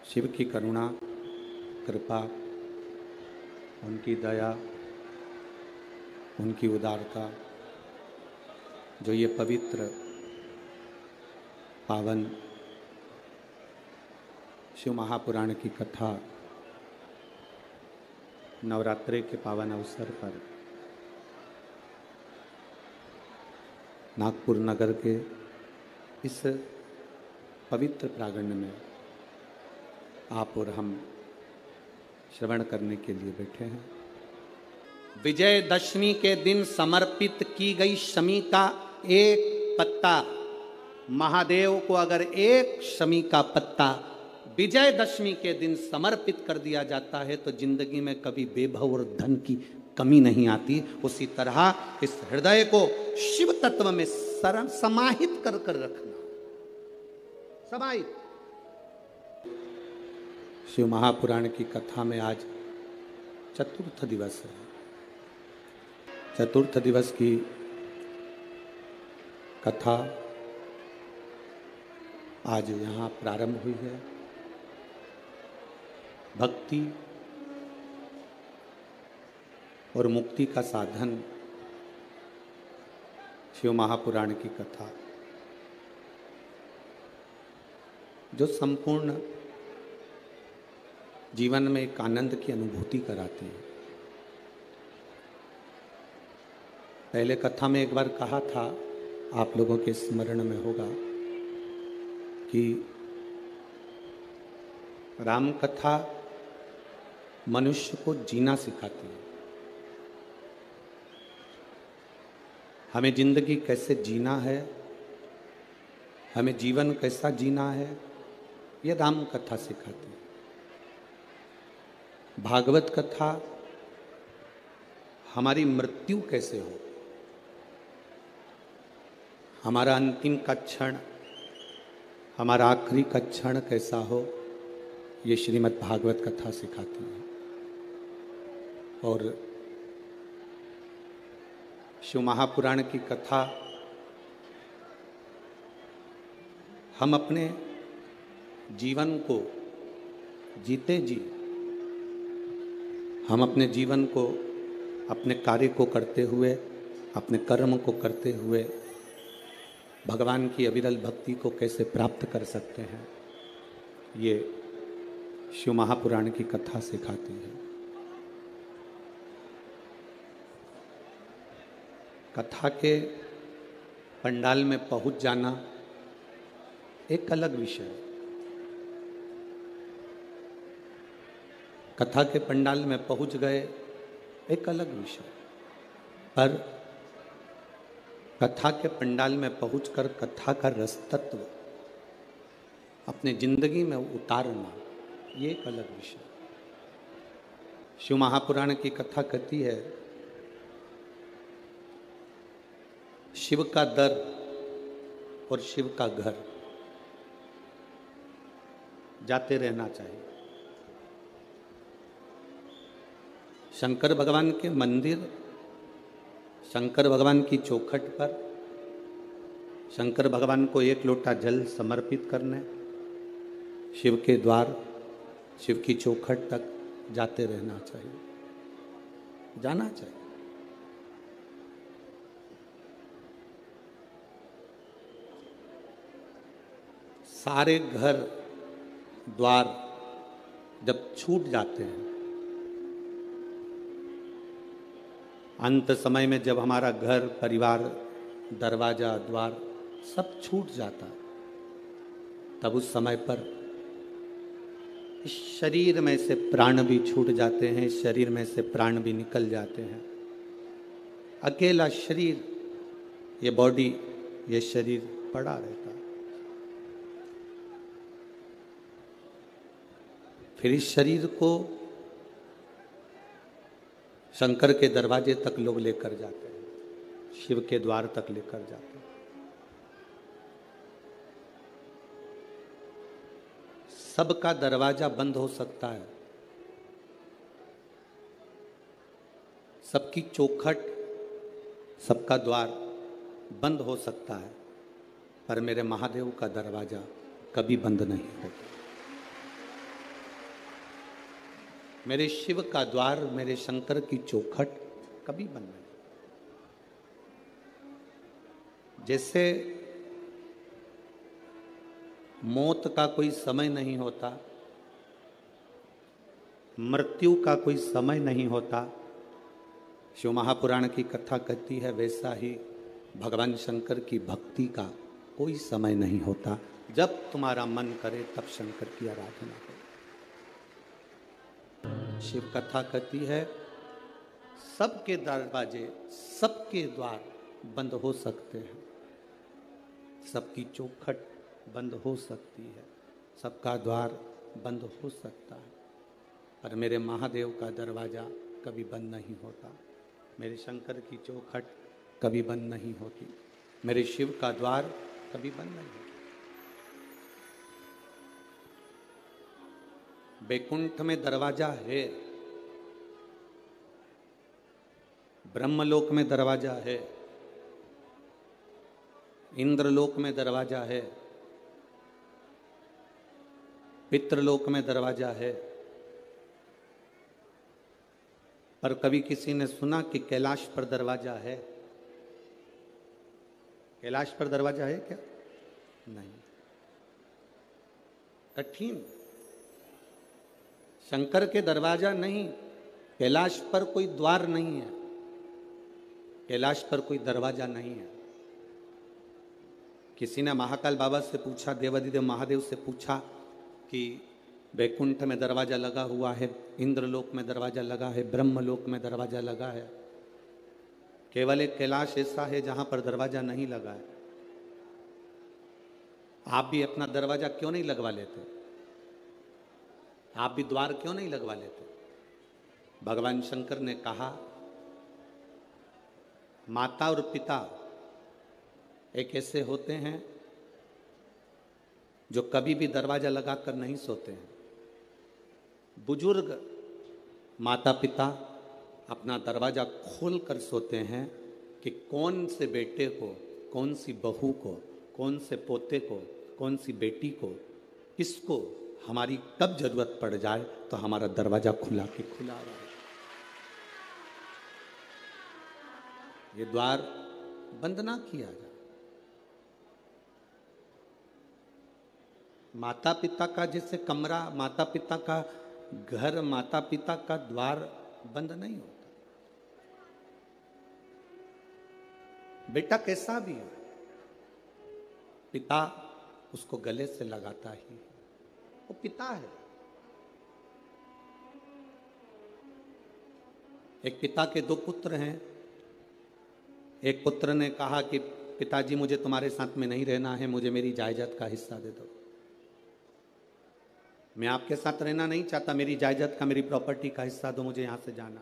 शिव की करुणा, कृपा, उनकी दया, उनकी उदारता, जो ये पवित्र पावन शिव महापुराण की कथा नवरात्रि के पावन अवसर पर नागपुर नगर के इस पवित्र प्रांगण में आप और हम श्रवण करने के लिए बैठे हैं। विजयदशमी के दिन समर्पित की गई शमी का एक पत्ता, महादेव को अगर एक शमी का पत्ता विजयदशमी के दिन समर्पित कर दिया जाता है तो जिंदगी में कभी बेभव और धन की कमी नहीं आती। उसी तरह इस हृदय को शिव तत्व में समाहित कर कर रखना, समाहित। शिव महापुराण की कथा में आज चतुर्थ दिवस है। चतुर्थ दिवस की कथा आज यहाँ प्रारंभ हुई है। भक्ति और मुक्ति का साधन शिव महापुराण की कथा, जो संपूर्ण जीवन में एक आनंद की अनुभूति कराते हैं। पहले कथा में एक बार कहा था, आप लोगों के स्मरण में होगा, कि राम कथा मनुष्य को जीना सिखाती है। हमें जिंदगी कैसे जीना है, हमें जीवन कैसा जीना है, ये राम कथा सिखाती है। भागवत कथा हमारी मृत्यु कैसे हो, हमारा अंतिम का क्षण, हमारा आखिरी का क्षण कैसा हो, ये श्रीमद् भागवत कथा सिखाती है। और शिव महापुराण की कथा हम अपने जीवन को जीते जी, हम अपने जीवन को, अपने कार्य को करते हुए, अपने कर्म को करते हुए भगवान की अविरल भक्ति को कैसे प्राप्त कर सकते हैं, ये शिव महापुराण की कथा सिखाती है। कथा के पंडाल में पहुंच जाना एक अलग विषय है। कथा के पंडाल में पहुंच गए एक अलग विषय, पर कथा के पंडाल में पहुंचकर कथा का रस तत्व अपने जिंदगी में उतारना, ये एक अलग विषय। शिव महापुराण की कथा कहती है, शिव का दर और शिव का घर जाते रहना चाहिए। शंकर भगवान के मंदिर, शंकर भगवान की चौखट पर शंकर भगवान को एक लोटा जल समर्पित करने, शिव के द्वार, शिव की चौखट तक जाते रहना चाहिए, जाना चाहिए। सारे घर द्वार जब छूट जाते हैं, अंत समय में जब हमारा घर, परिवार, दरवाजा, द्वार सब छूट जाता, तब उस समय पर इस शरीर में से प्राण भी छूट जाते हैं, शरीर में से प्राण भी निकल जाते हैं। अकेला शरीर, ये बॉडी, ये शरीर पड़ा रहता है। फिर इस शरीर को शंकर के दरवाजे तक लोग लेकर जाते हैं, शिव के द्वार तक लेकर जाते हैं। सबका दरवाजा बंद हो सकता है, सबकी चौखट, सबका द्वार बंद हो सकता है, पर मेरे महादेव का दरवाजा कभी बंद नहीं होता। मेरे शिव का द्वार, मेरे शंकर की चौखट कभी बंद नहीं। जैसे मौत का कोई समय नहीं होता, मृत्यु का कोई समय नहीं होता, शिव महापुराण की कथा कहती है, वैसा ही भगवान शंकर की भक्ति का कोई समय नहीं होता। जब तुम्हारा मन करे तब शंकर की आराधना करो। शिव कथा कहती है, सबके दरवाजे, सबके द्वार बंद हो सकते हैं, सबकी चौखट बंद हो सकती है, सबका द्वार बंद हो सकता है, पर मेरे महादेव का दरवाजा कभी बंद नहीं होता, मेरे शंकर की चौखट कभी बंद नहीं होती, मेरे शिव का द्वार कभी बंद नहीं होता। बैकुंठ में दरवाजा है, ब्रह्मलोक में दरवाजा है, इंद्रलोक में दरवाजा है, पितृलोक में दरवाजा है, पर कभी किसी ने सुना कि कैलाश पर दरवाजा है? कैलाश पर दरवाजा है क्या? नहीं, कठिन। शंकर के दरवाजा नहीं, कैलाश पर कोई द्वार नहीं है, कैलाश पर कोई दरवाजा नहीं है। किसी ने महाकाल बाबा से पूछा, देवाधिदेव महादेव से पूछा कि बैकुंठ में दरवाजा लगा हुआ है, इंद्रलोक में दरवाजा लगा है, ब्रह्मलोक में दरवाजा लगा है, केवल एक कैलाश ऐसा है जहां पर दरवाजा नहीं लगा है। आप भी अपना दरवाजा क्यों नहीं लगवा लेते? आप भी द्वार क्यों नहीं लगवा लेते? भगवान शंकर ने कहा, माता और पिता एक ऐसे होते हैं जो कभी भी दरवाजा लगाकर नहीं सोते हैं। बुजुर्ग माता पिता अपना दरवाजा खोल कर सोते हैं कि कौन से बेटे को, कौन सी बहू को, कौन से पोते को, कौन सी बेटी को, किसको हमारी कब जरूरत पड़ जाए तो हमारा दरवाजा खुला के खुला रहे। ये द्वार बंद ना किया जाए। माता पिता का जैसे कमरा, माता पिता का घर, माता पिता का द्वार बंद नहीं होता। बेटा कैसा भी हो, पिता उसको गले से लगाता ही है, वो पिता है। एक पिता के दो पुत्र हैं। एक पुत्र ने कहा कि पिताजी मुझे तुम्हारे साथ में नहीं रहना है, मुझे मेरी जायदाद का हिस्सा दे दो। मैं आपके साथ रहना नहीं चाहता, मेरी जायदाद का, मेरी प्रॉपर्टी का हिस्सा दो, मुझे यहां से जाना।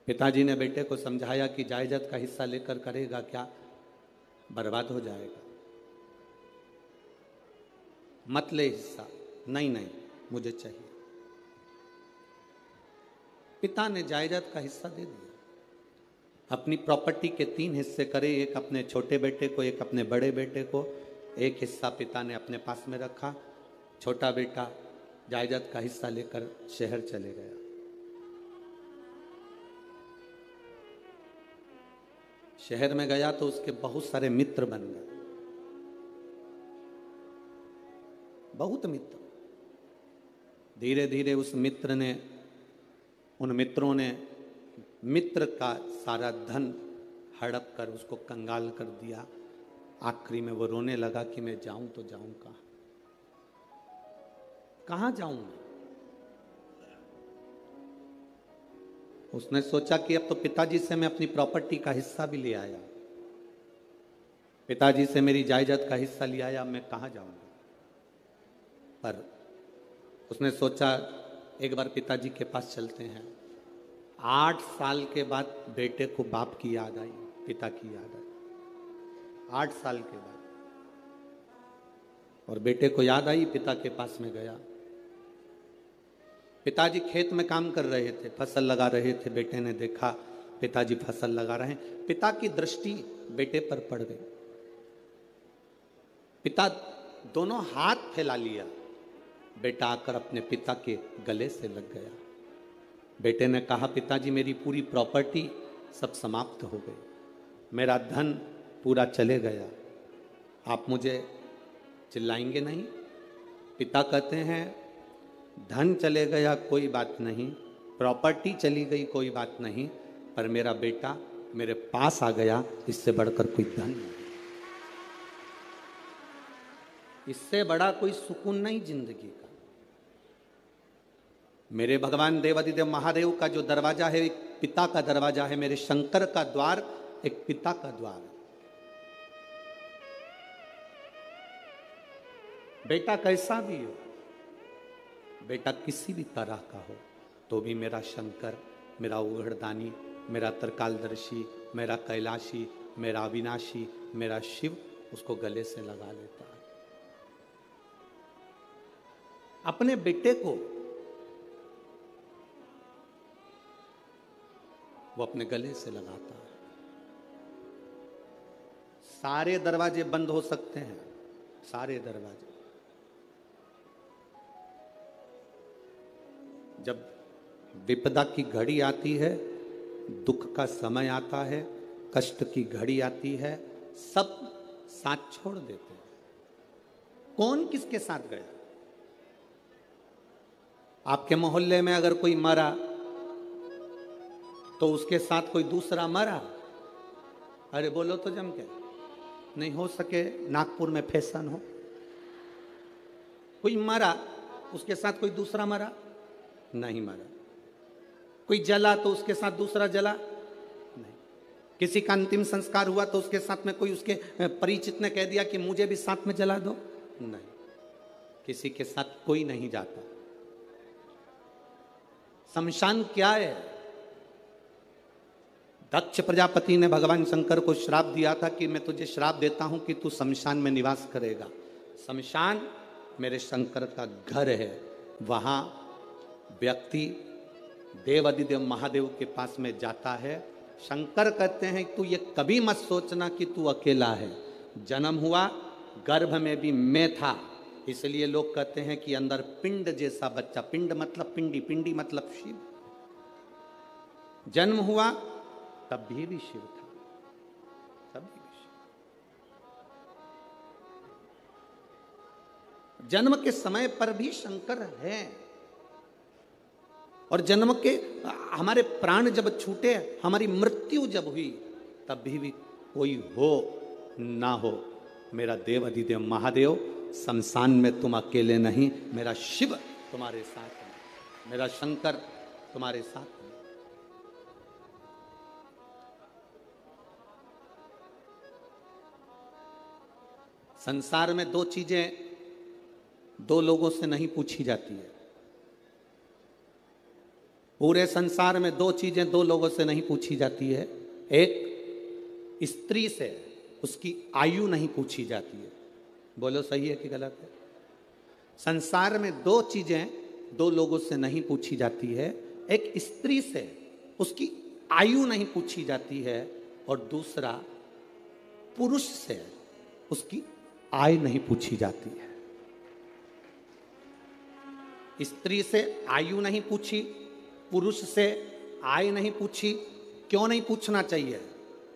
पिताजी ने बेटे को समझाया कि जायदाद का हिस्सा लेकर करेगा क्या, बर्बाद हो जाएगा, मत ले हिस्सा। नहीं नहीं, मुझे चाहिए। पिता ने जायदाद का हिस्सा दे दिया। अपनी प्रॉपर्टी के 3 हिस्से करे, एक अपने छोटे बेटे को, एक अपने बड़े बेटे को। एक हिस्सा पिता ने अपने पास में रखा। छोटा बेटा जायदाद का हिस्सा लेकर शहर चले गया। शहर में गया तो उसके बहुत सारे मित्र बन गए, बहुत मित्र। धीरे धीरे उस मित्र ने, उन मित्रों ने मित्र का सारा धन हड़प कर उसको कंगाल कर दिया। आखिरी में वो रोने लगा कि मैं जाऊं तो जाऊं कहां, कहां जाऊं मैं। उसने सोचा कि अब तो पिताजी से मैं अपनी प्रॉपर्टी का हिस्सा भी ले आया, पिताजी से मेरी जायदाद का हिस्सा ले आया, मैं कहां जाऊंगा। पर उसने सोचा एक बार पिताजी के पास चलते हैं। 8 साल के बाद बेटे को बाप की याद आई, पिता की याद आई। 8 साल के बाद, और बेटे को याद आई, पिता के पास में गया। पिताजी खेत में काम कर रहे थे, फसल लगा रहे थे। बेटे ने देखा पिताजी फसल लगा रहे हैं। पिता की दृष्टि बेटे पर पड़ गई। पिता दोनों हाथ फैला लिया बेटा आकर अपने पिता के गले से लग गया। बेटे ने कहा, पिताजी मेरी पूरी प्रॉपर्टी सब समाप्त हो गई, मेरा धन पूरा चले गया, आप मुझे चिल्लाएंगे नहीं? पिता कहते हैं, धन चले गया कोई बात नहीं, प्रॉपर्टी चली गई कोई बात नहीं, पर मेरा बेटा मेरे पास आ गया, इससे बढ़कर कोई धन नहीं, इससे बड़ा कोई सुकून नहीं जिंदगी का। मेरे भगवान देवादिदेव महादेव का जो दरवाजा है एक पिता का दरवाजा है, मेरे शंकर का द्वार एक पिता का द्वार है। बेटा कैसा भी हो, बेटा किसी भी तरह का हो, तो भी मेरा शंकर, मेरा उघड़दानी, मेरा त्रिकालदर्शी, मेरा कैलाशी, मेरा अविनाशी, मेरा शिव उसको गले से लगा लेता है। अपने बेटे को वो अपने गले से लगाता है। सारे दरवाजे बंद हो सकते हैं, सारे दरवाजे। जब विपदा की घड़ी आती है, दुख का समय आता है, कष्ट की घड़ी आती है, सब साथ छोड़ देते हैं। कौन किसके साथ गया? आपके मोहल्ले में अगर कोई मरा तो उसके साथ कोई दूसरा मरा, अरे बोलो तो जम के, नहीं हो सके नागपुर में फैशन हो, कोई मरा उसके साथ कोई दूसरा मरा, नहीं मरा। कोई जला तो उसके साथ दूसरा जला, नहीं। किसी का अंतिम संस्कार हुआ तो उसके साथ में कोई उसके परिचित ने कह दिया कि मुझे भी साथ में जला दो, नहीं। किसी के साथ कोई नहीं जाता। शमशान क्या है? दक्ष प्रजापति ने भगवान शंकर को श्राप दिया था कि मैं तुझे श्राप देता हूं कि तू शमशान में निवास करेगा। शमशान मेरे शंकर का घर है, वहां व्यक्ति देवादिदेव महादेव के पास में जाता है। शंकर कहते हैं तू ये कभी मत सोचना कि तू अकेला है, जन्म हुआ गर्भ में भी मैं था, इसलिए लोग कहते हैं कि अंदर पिंड जैसा बच्चा, पिंड मतलब पिंडी, पिंडी मतलब शिव, जन्म हुआ तब भी शिव था, तभी भी शिव। जन्म के समय पर भी शंकर है, और जन्म के हमारे प्राण जब छूटे, हमारी मृत्यु जब हुई, तब भी कोई हो ना हो, मेरा देव अधिदेव महादेव शमशान में तुम अकेले नहीं, मेरा शिव तुम्हारे साथ है, मेरा शंकर तुम्हारे साथ है। संसार में दो चीजें दो लोगों से नहीं पूछी जाती है। पूरे संसार में दो चीजें दो लोगों से नहीं पूछी जाती है। एक स्त्री से उसकी आयु नहीं पूछी जाती है। बोलो सही है कि गलत है? संसार में दो चीजें दो लोगों से नहीं पूछी जाती है। एक स्त्री से उसकी आयु नहीं पूछी जाती है, और दूसरा पुरुष से उसकी आय नहीं पूछी जाती है। स्त्री से आयु नहीं पूछी, पुरुष से आय नहीं पूछी। क्यों नहीं पूछना चाहिए?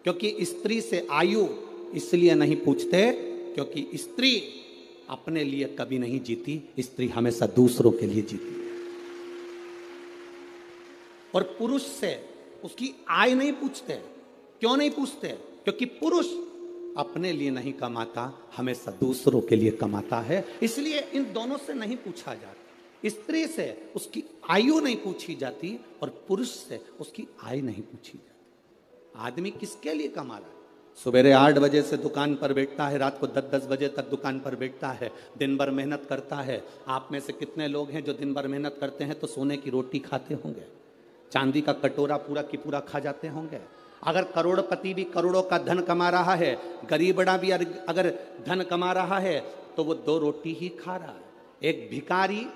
क्योंकि स्त्री से आयु इसलिए नहीं पूछते क्योंकि स्त्री अपने लिए कभी नहीं जीती, स्त्री हमेशा दूसरों के लिए जीती है। और पुरुष से उसकी आय नहीं पूछते। क्यों नहीं पूछते? क्योंकि पुरुष अपने लिए नहीं कमाता, हमेशा दूसरों के लिए कमाता है, इसलिए इन दोनों से नहीं पूछा जाता। स्त्री से उसकी आयु नहीं पूछी जाती और पुरुष से उसकी आय नहीं पूछी जाती। आदमी किसके लिए कमा रहा है? सवेरे 8 बजे से दुकान पर बैठता है, रात को 10-10 बजे तक दुकान पर बैठता है, दिन भर मेहनत करता है। आप में से कितने लोग हैं जो दिन भर मेहनत करते हैं तो सोने की रोटी खाते होंगे, चांदी का कटोरा पूरा की पूरा खा जाते होंगे? अगर करोड़पति भी करोड़ों का धन कमा रहा है, गरीबड़ा भी अगर धन कमा रहा है, तो वो 2 रोटी ही खा रहा है। एक भिखारी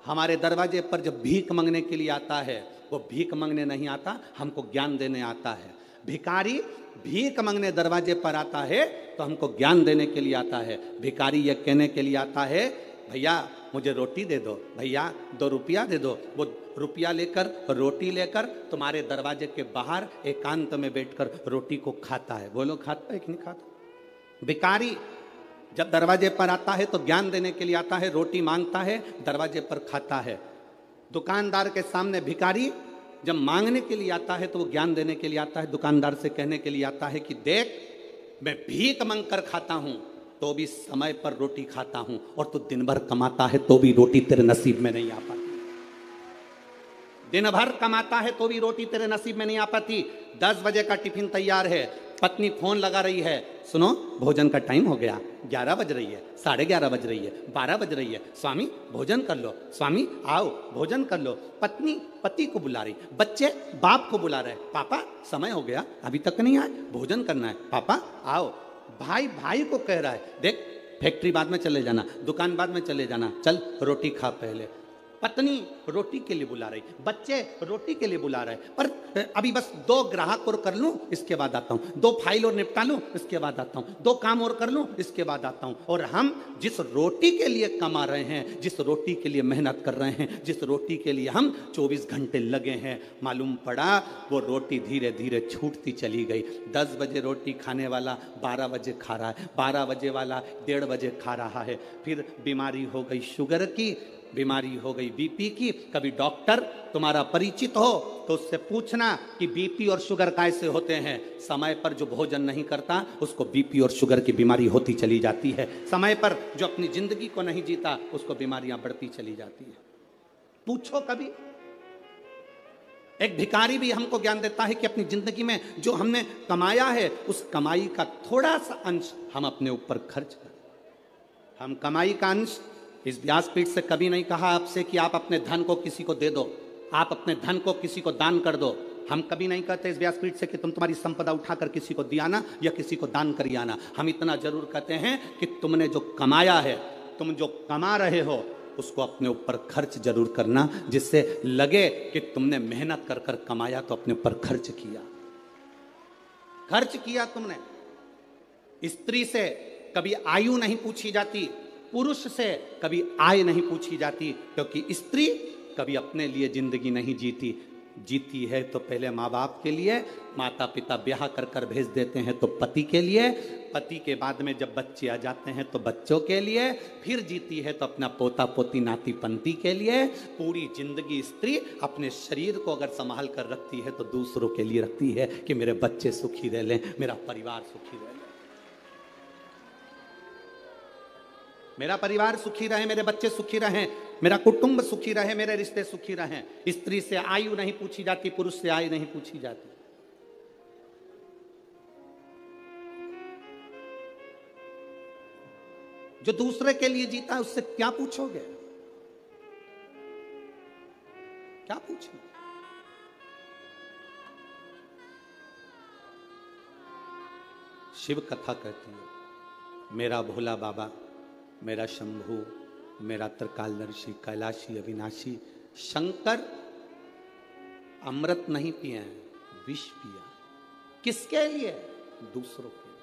हमारे दरवाजे पर जब भीख मांगने के लिए आता है, वो भीख मांगने नहीं आता, हमको ज्ञान देने आता है। भिखारी भीख मांगने दरवाजे पर आता है तो हमको ज्ञान देने के लिए आता है। भिखारी यह कहने के लिए आता है भैया मुझे रोटी दे दो, भैया 2 रुपया दे दो। वो रुपया लेकर रोटी लेकर तुम्हारे दरवाजे के बाहर एकांत में बैठकर रोटी को खाता है। बोलो खाता है कि नहीं खाता? भिखारी जब दरवाजे पर आता है तो ज्ञान देने के लिए आता है, रोटी मांगता है, दरवाजे पर खाता है। दुकानदार के सामने भिखारी जब मांगने के लिए आता है तो वो ज्ञान देने के लिए आता है, दुकानदार से कहने के लिए आता है कि देख मैं भीख मांग कर खाता हूं तो भी समय पर रोटी खाता हूं, और तू दिन भर कमाता है तो भी रोटी तेरे नसीब में नहीं आ पाती। दिन भर कमाता है तो भी रोटी तेरे नसीब में नहीं आ पाती। 10 बजे का टिफिन तैयार है, पत्नी फोन लगा रही है, सुनो भोजन का टाइम हो गया, 11 बज रही है, 11:30 बज रही है, 12 बज रही है, स्वामी भोजन कर लो, स्वामी आओ भोजन कर लो। पत्नी पति को बुला रही, बच्चे बाप को बुला रहे, पापा समय हो गया अभी तक नहीं आए, भोजन करना है, पापा आओ। भाई भाई को कह रहा है, देख फैक्ट्री बाद में चले जाना, दुकान बाद में चले जाना, चल रोटी खा पहले। पत्नी रोटी के लिए बुला रही, बच्चे रोटी के लिए बुला रहे, पर अभी बस 2 ग्राहक और कर लूं इसके बाद आता हूं, 2 फाइल और निपटा लूं इसके बाद आता हूं, 2 काम और कर लूं इसके बाद आता हूं। और हम जिस रोटी के लिए कमा रहे हैं, जिस रोटी के लिए मेहनत कर रहे हैं, जिस रोटी के लिए हम 24 घंटे लगे हैं, मालूम पड़ा वो रोटी धीरे धीरे छूटती चली गई। 10 बजे रोटी खाने वाला 12 बजे खा रहा है, 12 बजे वाला 1:30 बजे खा रहा है। फिर बीमारी हो गई शुगर की, बीमारी हो गई बीपी की। कभी डॉक्टर तुम्हारा परिचित हो तो उससे पूछना कि बीपी और शुगर कैसे होते हैं। समय पर जो भोजन नहीं करता उसको बीपी और शुगर की बीमारी होती चली जाती है। समय पर जो अपनी जिंदगी को नहीं जीता उसको बीमारियां बढ़ती चली जाती है। पूछो कभी। एक भिखारी भी हमको ज्ञान देता है कि अपनी जिंदगी में जो हमने कमाया है उस कमाई का थोड़ा सा अंश हम अपने ऊपर खर्च करें। हम कमाई का अंश, इस व्यासपीठ से कभी नहीं कहा आपसे कि आप अपने धन को किसी को दे दो, आप अपने धन को किसी को दान कर दो। हम कभी नहीं कहते इस व्यासपीठ से कि तुम तुम्हारी संपदा उठाकर किसी को दियाना या किसी को दान करियाना। हम इतना जरूर कहते हैं कि तुमने जो कमाया है, तुम जो कमा रहे हो उसको अपने ऊपर खर्च जरूर करना, जिससे लगे कि तुमने मेहनत कर कर कमाया तो अपने ऊपर खर्च किया। खर्च किया तुमने। स्त्री से कभी आयु नहीं पूछी जाती, पुरुष से कभी आय नहीं पूछी जाती, क्योंकि स्त्री कभी अपने लिए जिंदगी नहीं जीती। जीती है तो पहले माँ बाप के लिए, माता पिता ब्याह कर कर भेज देते हैं तो पति के लिए, पति के बाद में जब बच्चे आ जाते हैं तो बच्चों के लिए, फिर जीती है तो अपना पोता पोती नाती पंती के लिए। पूरी जिंदगी स्त्री अपने शरीर को अगर संभाल कर रखती है तो दूसरों के लिए रखती है कि मेरे बच्चे सुखी रह लें, मेरा परिवार सुखी रह ले, मेरा परिवार सुखी रहे, मेरे बच्चे सुखी रहें, मेरा कुटुंब सुखी रहे, मेरे रिश्ते सुखी रहें। स्त्री से आयु नहीं पूछी जाती, पुरुष से आयु नहीं पूछी जाती। जो दूसरे के लिए जीता है उससे क्या पूछोगे? क्या पूछोगे? शिव कथा कहती है, मेरा भोला बाबा, मेरा शंभू, मेरा त्रिकालदर्शी, कैलाशी, अविनाशी शंकर अमृत नहीं पिए हैं, विष पिया। किसके लिए? दूसरों के लिए।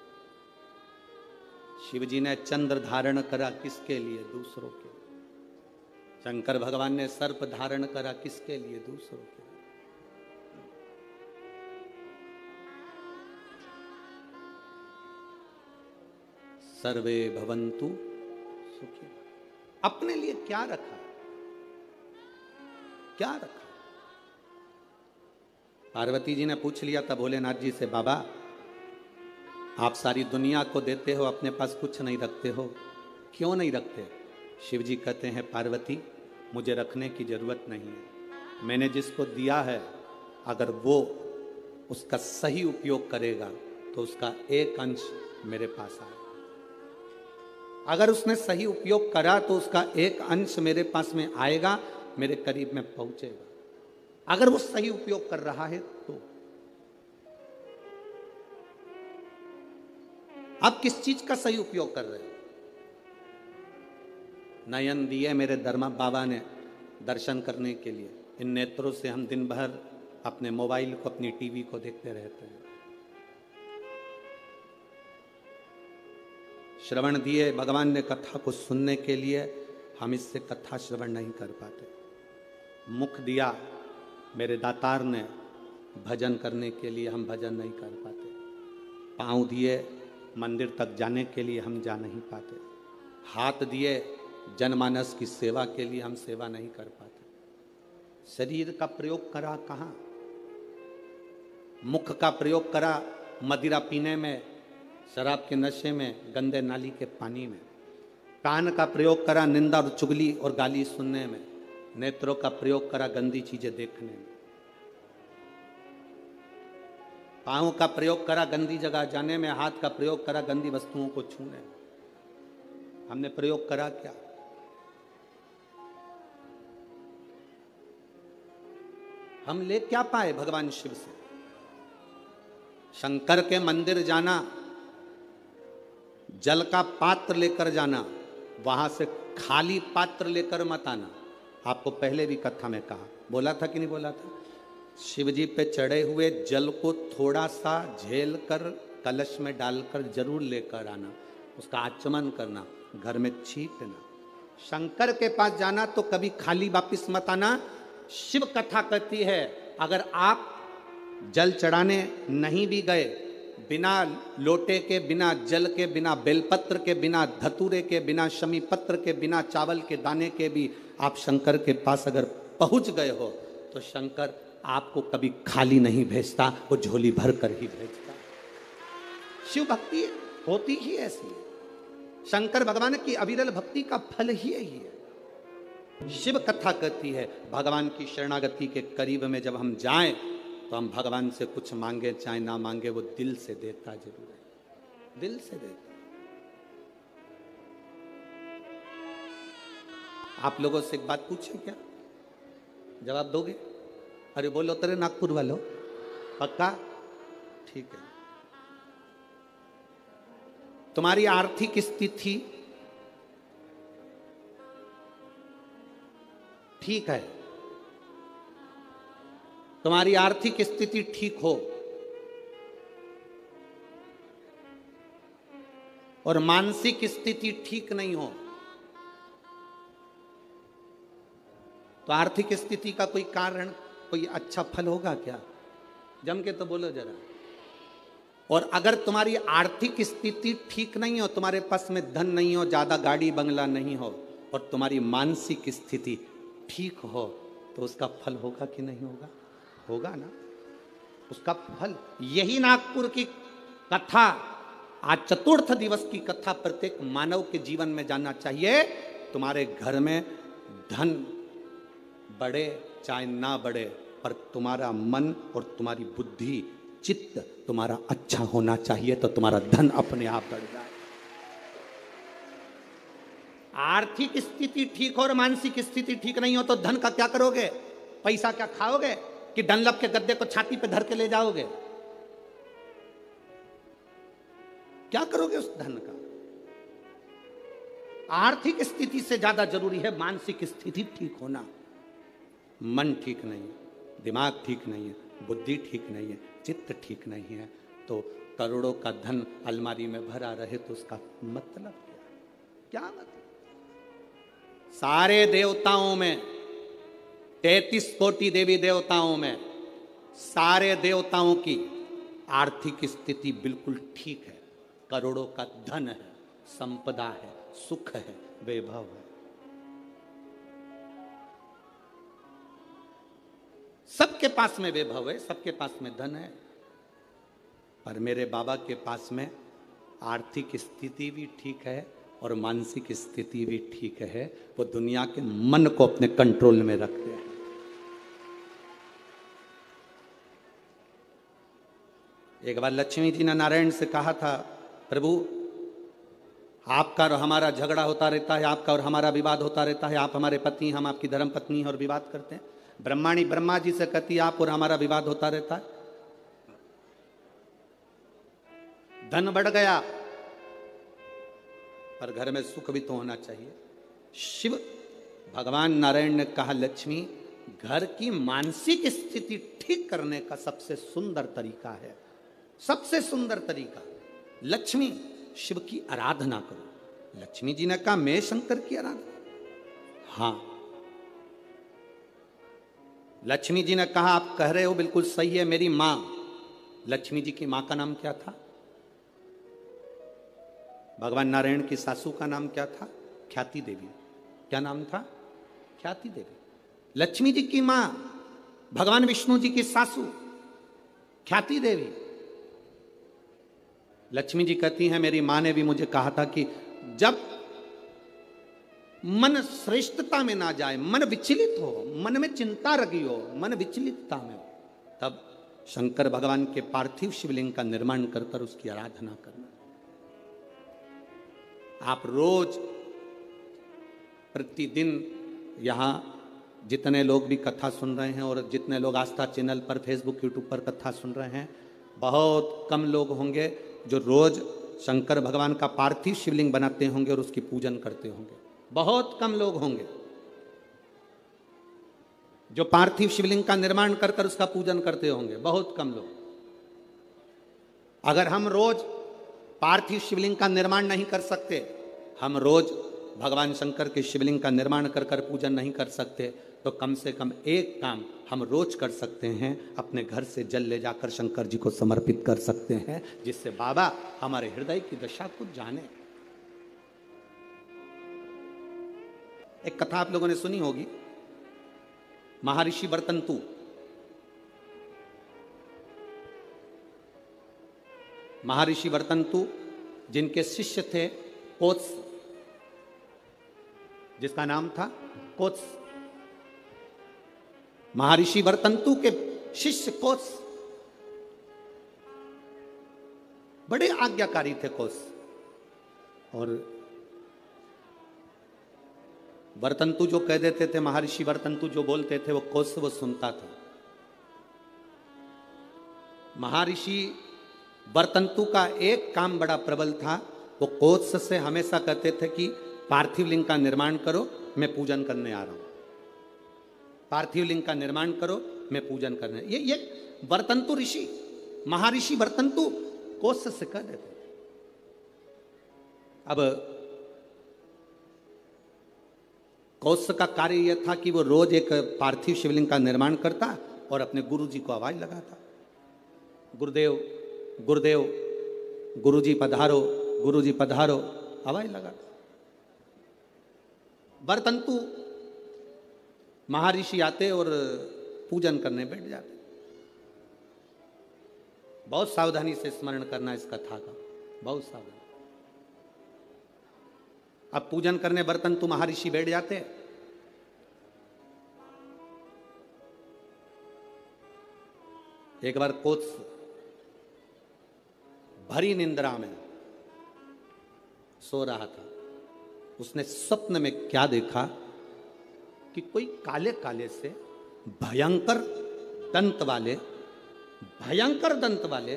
शिव जी ने चंद्र धारण करा, किसके लिए? दूसरों के लिए। शंकर भगवान ने सर्प धारण करा, किसके लिए? दूसरों के लिए। सर्वे भवन्तु सुखी। अपने लिए क्या रखा? क्या रखा? पार्वती जी ने पूछ लिया था भोलेनाथ जी से, बाबा आप सारी दुनिया को देते हो, अपने पास कुछ नहीं रखते हो, क्यों नहीं रखते? शिव जी कहते हैं, पार्वती मुझे रखने की जरूरत नहीं है। मैंने जिसको दिया है अगर वो उसका सही उपयोग करेगा तो उसका एक अंश मेरे पास आएगा। अगर उसने सही उपयोग करा तो उसका एक अंश मेरे पास में आएगा, मेरे करीब में पहुंचेगा। अगर वो सही उपयोग कर रहा है तो। आप किस चीज का सही उपयोग कर रहे हो? नयन दिए मेरे धर्मा बाबा ने दर्शन करने के लिए, इन नेत्रों से हम दिन भर अपने मोबाइल को, अपनी टीवी को देखते रहते हैं। श्रवण दिए भगवान ने कथा को सुनने के लिए, हम इससे कथा श्रवण नहीं कर पाते। मुख दिया मेरे दातार ने भजन करने के लिए, हम भजन नहीं कर पाते। पाँव दिए मंदिर तक जाने के लिए, हम जा नहीं पाते। हाथ दिए जनमानस की सेवा के लिए, हम सेवा नहीं कर पाते। शरीर का प्रयोग करा कहाँ? मुख का प्रयोग करा मदिरा पीने में, शराब के नशे में, गंदे नाली के पानी में। कान का प्रयोग करा निंदा और चुगली और गाली सुनने में। नेत्रों का प्रयोग करा गंदी चीजें देखने में। पाँव का प्रयोग करा गंदी जगह जाने में। हाथ का प्रयोग करा गंदी वस्तुओं को छूने में। हमने प्रयोग करा क्या? हम ले क्या पाए भगवान शिव से? शंकर के मंदिर जाना, जल का पात्र लेकर जाना, वहां से खाली पात्र लेकर मत आना। आपको पहले भी कथा में कहा, बोला था कि नहीं बोला था? शिव जी पे चढ़े हुए जल को थोड़ा सा झेल कर कलश में डालकर जरूर लेकर आना, उसका आचमन करना, घर में छींटना। शंकर के पास जाना तो कभी खाली वापिस मत आना। शिव कथा कहती है अगर आप जल चढ़ाने नहीं भी गए, बिना लोटे के, बिना जल के, बिना बेलपत्र के, बिना धतूरे के, बिना शमी पत्र के, बिना चावल के दाने के भी आप शंकर के पास अगर पहुंच गए हो तो शंकर आपको कभी खाली नहीं भेजता, वो झोली भर कर ही भेजता। शिव भक्ति होती ही ऐसी है। शंकर भगवान की अविरल भक्ति का फल ही यही है। शिव कथा कहती है भगवान की शरणागति के करीब में जब हम जाएं तो हम भगवान से कुछ मांगे चाहे ना मांगे, वो दिल से देता जरूर है, दिल से देता। आप लोगों से एक बात पूछे क्या? जवाब दोगे? अरे बोलो तेरे नागपुर वालों, पक्का? ठीक है। तुम्हारी आर्थिक स्थिति ठीक है, तुम्हारी आर्थिक स्थिति ठीक हो और मानसिक स्थिति ठीक नहीं हो तो आर्थिक स्थिति का कोई कारण, कोई अच्छा फल होगा क्या? जम के तो बोलो जरा। और अगर तुम्हारी आर्थिक स्थिति ठीक नहीं हो, तुम्हारे पास में धन नहीं हो, ज्यादा गाड़ी बंगला नहीं हो, और तुम्हारी मानसिक स्थिति ठीक हो तो उसका फल होगा कि नहीं होगा? होगा ना। उसका फल यही नागपुर की कथा, आज चतुर्थ दिवस की कथा प्रत्येक मानव के जीवन में जानना चाहिए। तुम्हारे घर में धन बढ़े चाहे ना बढ़े, पर तुम्हारा मन और तुम्हारी बुद्धि, चित्त तुम्हारा अच्छा होना चाहिए, तो तुम्हारा धन अपने आप बढ़ जाए। आर्थिक स्थिति ठीक हो और मानसिक स्थिति ठीक नहीं हो तो धन का क्या करोगे? पैसा क्या खाओगे कि डनलप के गद्दे को छाती पे धर के ले जाओगे? क्या करोगे उस धन का? आर्थिक स्थिति से ज्यादा जरूरी है मानसिक स्थिति ठीक होना। मन ठीक नहीं है, दिमाग ठीक नहीं है, बुद्धि ठीक नहीं है, चित्त ठीक नहीं है, तो करोड़ों का धन अलमारी में भरा रहे तो उसका मतलब क्या? मतलब सारे देवताओं में, 33 कोटि देवी देवताओं में, सारे देवताओं की आर्थिक स्थिति बिल्कुल ठीक है। करोड़ों का धन है, संपदा है, सुख है, वैभव है, सबके पास में वैभव है, सबके पास में धन है। पर मेरे बाबा के पास में आर्थिक स्थिति भी ठीक है और मानसिक स्थिति भी ठीक है। वो दुनिया के मन को अपने कंट्रोल में रखते हैं। एक बार लक्ष्मी जी ने नारायण से कहा था, प्रभु आपका और हमारा झगड़ा होता रहता है, आपका और हमारा विवाद होता रहता है, आप हमारे पति, हम आपकी धर्म पत्नी हैं और विवाद करते हैं। ब्रह्माणी ब्रह्मा जी से कहती है आप और हमारा विवाद होता रहता है। धन बढ़ गया पर घर में सुख भी तो होना चाहिए। शिव भगवान नारायण ने कहा लक्ष्मी, घर की मानसिक स्थिति ठीक करने का सबसे सुंदर तरीका है, सबसे सुंदर तरीका, लक्ष्मी शिव की आराधना करो। लक्ष्मी जी ने कहा मैं शंकर की आराधना, हाँ, लक्ष्मी जी ने कहा आप कह रहे हो बिल्कुल सही है, मेरी मां, लक्ष्मी जी की मां का नाम क्या था? भगवान नारायण की सासू का नाम क्या था? ख्याति देवी। क्या नाम था? ख्याति देवी। लक्ष्मी जी की मां, भगवान विष्णु जी की सासू ख्याति देवी। लक्ष्मी जी कहती हैं मेरी मां ने भी मुझे कहा था कि जब मन श्रेष्ठता में ना जाए, मन विचलित हो, मन में चिंता लगी हो, मन विचलितता में हो, तब शंकर भगवान के पार्थिव शिवलिंग का निर्माण कर कर उसकी आराधना करना। आप रोज प्रतिदिन यहां जितने लोग भी कथा सुन रहे हैं और जितने लोग आस्था चैनल पर, फेसबुक, यूट्यूब पर कथा सुन रहे हैं, बहुत कम लोग होंगे जो रोज शंकर भगवान का पार्थिव शिवलिंग बनाते होंगे और उसकी पूजन करते होंगे। बहुत कम लोग होंगे जो पार्थिव शिवलिंग का निर्माण कर कर उसका पूजन करते होंगे, बहुत कम लोग। अगर हम रोज पार्थिव शिवलिंग का निर्माण नहीं कर सकते, हम रोज भगवान शंकर के शिवलिंग का निर्माण कर कर पूजन नहीं कर सकते, तो कम से कम एक काम हम रोज कर सकते हैं, अपने घर से जल ले जाकर शंकर जी को समर्पित कर सकते हैं, जिससे बाबा हमारे हृदय की दशा को जाने। एक कथा आप लोगों ने सुनी होगी, महर्षि वर्तंतु। महर्षि वर्तंतु जिनके शिष्य थे कोत्स, जिसका नाम था कोत्स। महर्षि वर्तंतु के शिष्य कोत्स बड़े आज्ञाकारी थे कोत्स, और वर्तंतु जो कह देते थे, महर्षि वर्तंतु जो बोलते थे वो कोत्स वो सुनता था। महर्षि वर्तंतु का एक काम बड़ा प्रबल था, वो कोत्स से हमेशा कहते थे कि पार्थिव लिंग का निर्माण करो, मैं पूजन करने आ रहा हूं। पार्थिव लिंग का निर्माण करो, मैं पूजन करने। ये वर्तंतु ऋषि, महर्षि वर्तंतु कोत्स से कह देते। अब कोत्स का कार्य यह था कि वो रोज एक पार्थिव शिवलिंग का निर्माण करता और अपने गुरु जी को आवाज लगाता, गुरुदेव गुरुदेव, गुरुजी पधारो, गुरुजी पधारो, आवाज लगाता। वर्तंतु महर्षि आते और पूजन करने बैठ जाते। बहुत सावधानी से स्मरण करना इस कथा का, बहुत सावधानी। अब पूजन करने वर्तंतु महर्षि बैठ जाते। एक बार कोत्स भरी निंद्रा में सो रहा था। उसने स्वप्न में क्या देखा कि कोई काले काले से भयंकर दंत वाले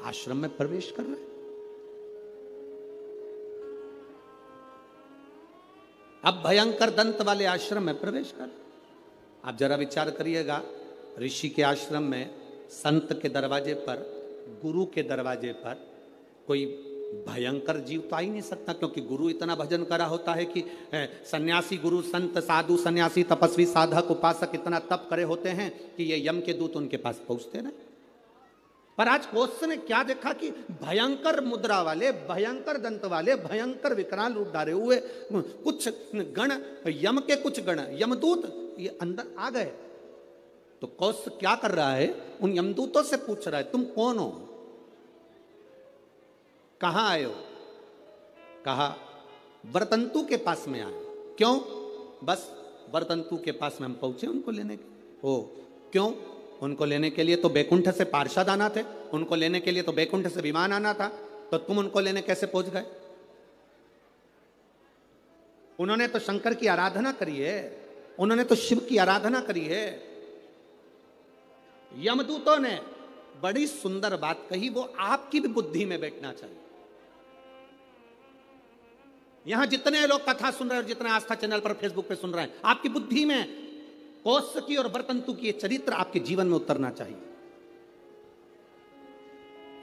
आश्रम में प्रवेश कर रहे। अब भयंकर दंत वाले आश्रम में प्रवेश कर। आप जरा विचार करिएगा, ऋषि के आश्रम में, संत के दरवाजे पर, गुरु के दरवाजे पर कोई भयंकर जीव तो आ ही नहीं सकता, क्योंकि गुरु इतना भजन करा होता है कि सन्यासी, गुरु, संत, साधु, सन्यासी, तपस्वी, साधक, उपासक इतना तप करे होते हैं कि ये यम के दूत उनके पास पहुंचते रहे। पर आज कोत्स ने क्या देखा कि भयंकर मुद्रा वाले, भयंकर दंत वाले, भयंकर विकराल रूप धारे हुए कुछ गण, यम के कुछ गण, यमदूत ये अंदर आ गए। तो कोत्स क्या कर रहा है, उन यमदूतों से पूछ रहा है तुम कौन हो, कहां आए हो? कहा वर्तंतु के पास में आए। क्यों? बस वर्तंतु के पास में हम पहुंचे उनको लेने के। ओ क्यों? उनको लेने के लिए तो बैकुंठ से पार्षद आना थे, उनको लेने के लिए तो बैकुंठ से विमान आना था, तो तुम उनको लेने कैसे पहुंच गए? उन्होंने तो शंकर की आराधना करी है, उन्होंने तो शिव की आराधना करी है। यमदूतों ने बड़ी सुंदर बात कही, वो आपकी भी बुद्धि में बैठना चाहिए। यहां जितने लोग कथा सुन रहे हैं और जितने आस्था चैनल पर, फेसबुक पे सुन रहे हैं, आपकी बुद्धि में कोत्स की और वर्तंतु की चरित्र आपके जीवन में उतरना चाहिए।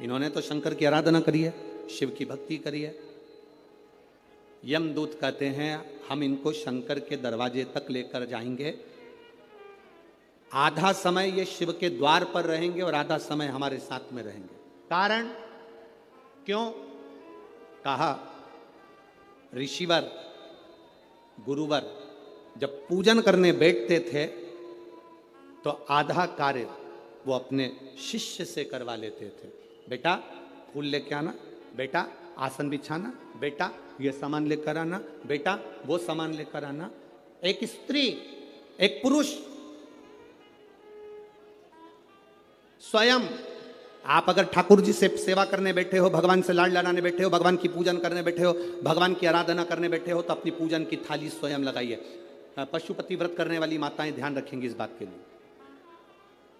इन्होंने तो शंकर की आराधना करी है, शिव की भक्ति करी है। यमदूत कहते हैं हम इनको शंकर के दरवाजे तक लेकर जाएंगे, आधा समय ये शिव के द्वार पर रहेंगे और आधा समय हमारे साथ में रहेंगे। कारण क्यों? कहा ऋषिवर गुरुवर जब पूजन करने बैठते थे तो आधा कार्य वो अपने शिष्य से करवा लेते थे। बेटा फूल लेके आना, बेटा आसन बिछाना, बेटा ये सामान लेकर आना, बेटा वो सामान लेकर आना। एक स्त्री एक पुरुष स्वयं, आप अगर ठाकुर जी से सेवा करने बैठे हो, भगवान से लाड लड़ाने बैठे हो, भगवान की पूजन करने बैठे हो, भगवान की आराधना करने बैठे हो, तो अपनी पूजन की थाली स्वयं लगाइए। पशुपति व्रत करने वाली माताएं ध्यान रखेंगी इस बात के लिए।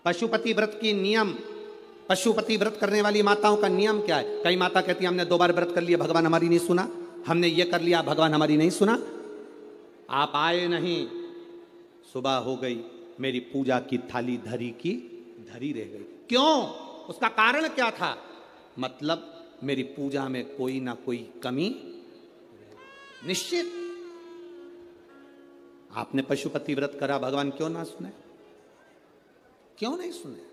पशुपति व्रत की नियम, पशुपति व्रत करने वाली माताओं का नियम क्या है? कई माता कहती है हमने 2 बार व्रत कर लिया, भगवान हमारी नहीं सुना, हमने ये कर लिया, भगवान हमारी नहीं सुना। आप आए नहीं, सुबह हो गई, मेरी पूजा की थाली धरी की धरी रह गई। क्यों? उसका कारण क्या था? मतलब मेरी पूजा में कोई ना कोई कमी निश्चित। आपने पशुपति व्रत करा, भगवान क्यों ना सुने? क्यों नहीं सुने?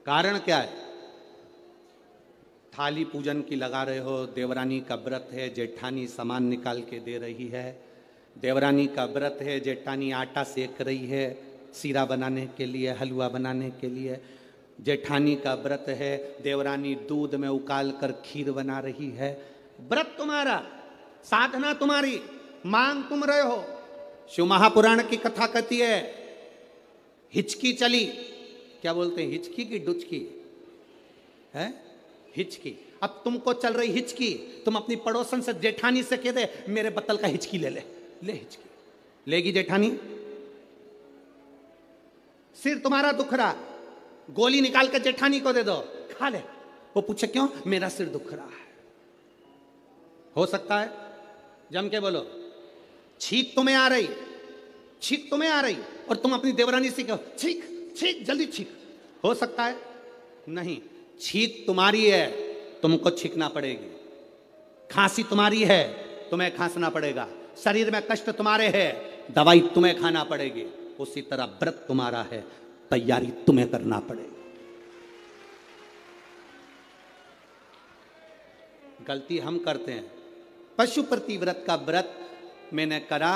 कारण क्या है? थाली पूजन की लगा रहे हो, देवरानी का व्रत है, जेठानी सामान निकाल के दे रही है, देवरानी का व्रत है, जेठानी आटा सेक रही है सीरा बनाने के लिए, हलवा बनाने के लिए, जेठानी का व्रत है, देवरानी दूध में उकाल कर खीर बना रही है। व्रत तुम्हारा, साधना तुम्हारी, मांग तुम रहे हो। शिव महापुराण की कथा कहती है हिचकी चली, क्या बोलते हैं, हिचकी की डुचकी है, हिचकी। अब तुमको चल रही हिचकी, तुम अपनी पड़ोसन से जेठानी से कह दे मेरे बत्तल का हिचकी ले ले हिचकी लेगी जेठानी? सिर तुम्हारा दुख रहा, गोली निकाल कर जेठानी को दे दो, खा ले, वो पूछे क्यों? मेरा सिर दुख रहा है। हो सकता है? जम के बोलो। छींक तुम्हें आ रही, छींक तुम्हें आ रही और तुम अपनी देवरानी से कहो छींक छींक जल्दी छींक, हो सकता है? नहीं, छींक तुम्हारी है, तुमको छींकना पड़ेगी। खांसी तुम्हारी है, तुम्हें खांसना पड़ेगा। शरीर में कष्ट तुम्हारे है, दवाई तुम्हें खाना पड़ेगी। उसी तरह व्रत तुम्हारा है, तैयारी तुम्हें करना पड़ेगी। गलती हम करते हैं। पशुपति व्रत का व्रत मैंने करा,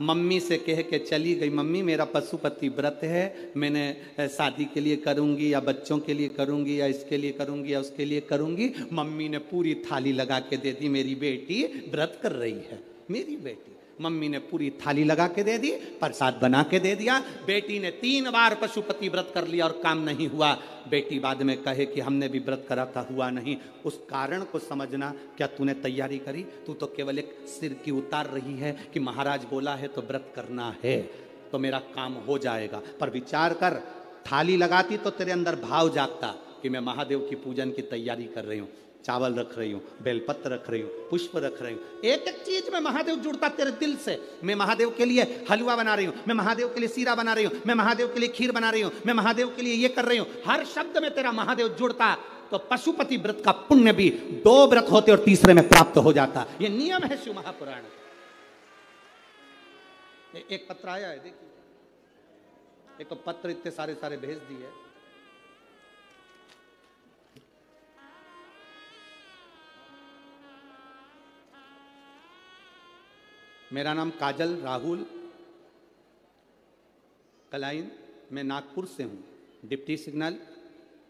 मम्मी से कह के चली गई, मम्मी मेरा पशुपति व्रत है, मैंने शादी के लिए करूंगी या बच्चों के लिए करूंगी या इसके लिए करूंगी या उसके लिए करूंगी। मम्मी ने पूरी थाली लगा के दे दी, मेरी बेटी व्रत कर रही है, मेरी बेटी। मम्मी ने पूरी थाली लगा के दे दी, प्रसाद बना के दे दिया। बेटी ने 3 बार पशुपति व्रत कर लिया और काम नहीं हुआ। बेटी बाद में कहे कि हमने भी व्रत करा था, हुआ नहीं। उस कारण को समझना। क्या तूने तैयारी करी? तू तो केवल एक सिर की उतार रही है कि महाराज बोला है तो व्रत करना है तो मेरा काम हो जाएगा। पर विचार कर, थाली लगाती तो तेरे अंदर भाव जागता कि मैं महादेव की पूजन की तैयारी कर रही हूँ, चावल रख रही हूँ, बेलपत्र रख रही हूँ, पुष्प रख रही हूँ, एक एक चीज में महादेव जुड़ता तेरे दिल से। मैं महादेव के लिए हलवा बना रही हूँ, मैं महादेव के लिए सीरा बना रही हूँ, मैं महादेव के लिए खीर बना रही हूँ, मैं महादेव के लिए ये कर रही हूँ। हर शब्द में तेरा महादेव जुड़ता तो पशुपति व्रत का पुण्य भी 2 व्रत होते और तीसरे में प्राप्त हो जाता। ये नियम है शिव महापुराण। एक पत्र आया है, देखिए, एक तो पत्र इतने सारे भेज दिए। मेरा नाम काजल राहुल कलाइन, मैं नागपुर से हूँ, डिप्टी सिग्नल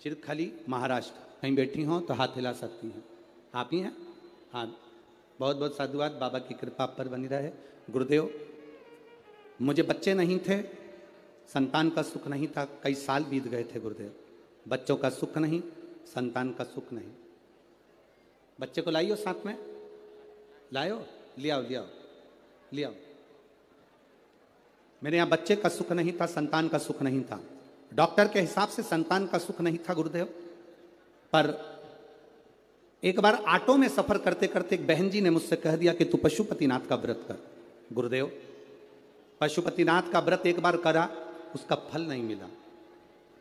चिरखली महाराष्ट्र। कहीं बैठी हो तो हाथ हिला सकती हैं। आप ही हैं? हाँ, बहुत बहुत साधुवाद, बाबा की कृपा पर बनी रहे। गुरुदेव, मुझे बच्चे नहीं थे, संतान का सुख नहीं था, कई साल बीत गए थे गुरुदेव, बच्चों का सुख नहीं, संतान का सुख नहीं। बच्चे को लाइयो साथ में, लायो, ले आओ ले आओ ले आओ। मेरे यहाँ बच्चे का सुख नहीं था, संतान का सुख नहीं था। डॉक्टर के हिसाब से संतान का सुख नहीं था गुरुदेव। पर एक बार ऑटो में सफर करते करते एक बहन जी ने मुझसे कह दिया कि तू पशुपतिनाथ का व्रत कर। गुरुदेव, पशुपतिनाथ का व्रत एक बार करा, उसका फल नहीं मिला।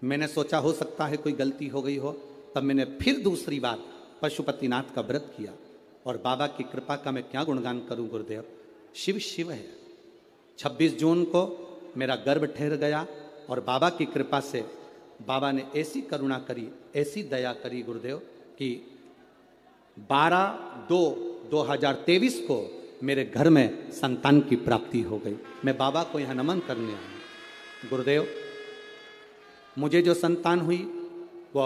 मैंने सोचा हो सकता है कोई गलती हो गई हो, तब मैंने फिर दूसरी बार पशुपतिनाथ का व्रत किया और बाबा की कृपा का मैं क्या गुणगान करूं गुरुदेव। शिव शिव है। 26 जून को मेरा गर्भ ठहर गया और बाबा की कृपा से बाबा ने ऐसी करुणा करी, ऐसी दया करी गुरुदेव कि 12/2/2023 को मेरे घर में संतान की प्राप्ति हो गई। मैं बाबा को यहाँ नमन करने आया। गुरुदेव, मुझे जो संतान हुई वो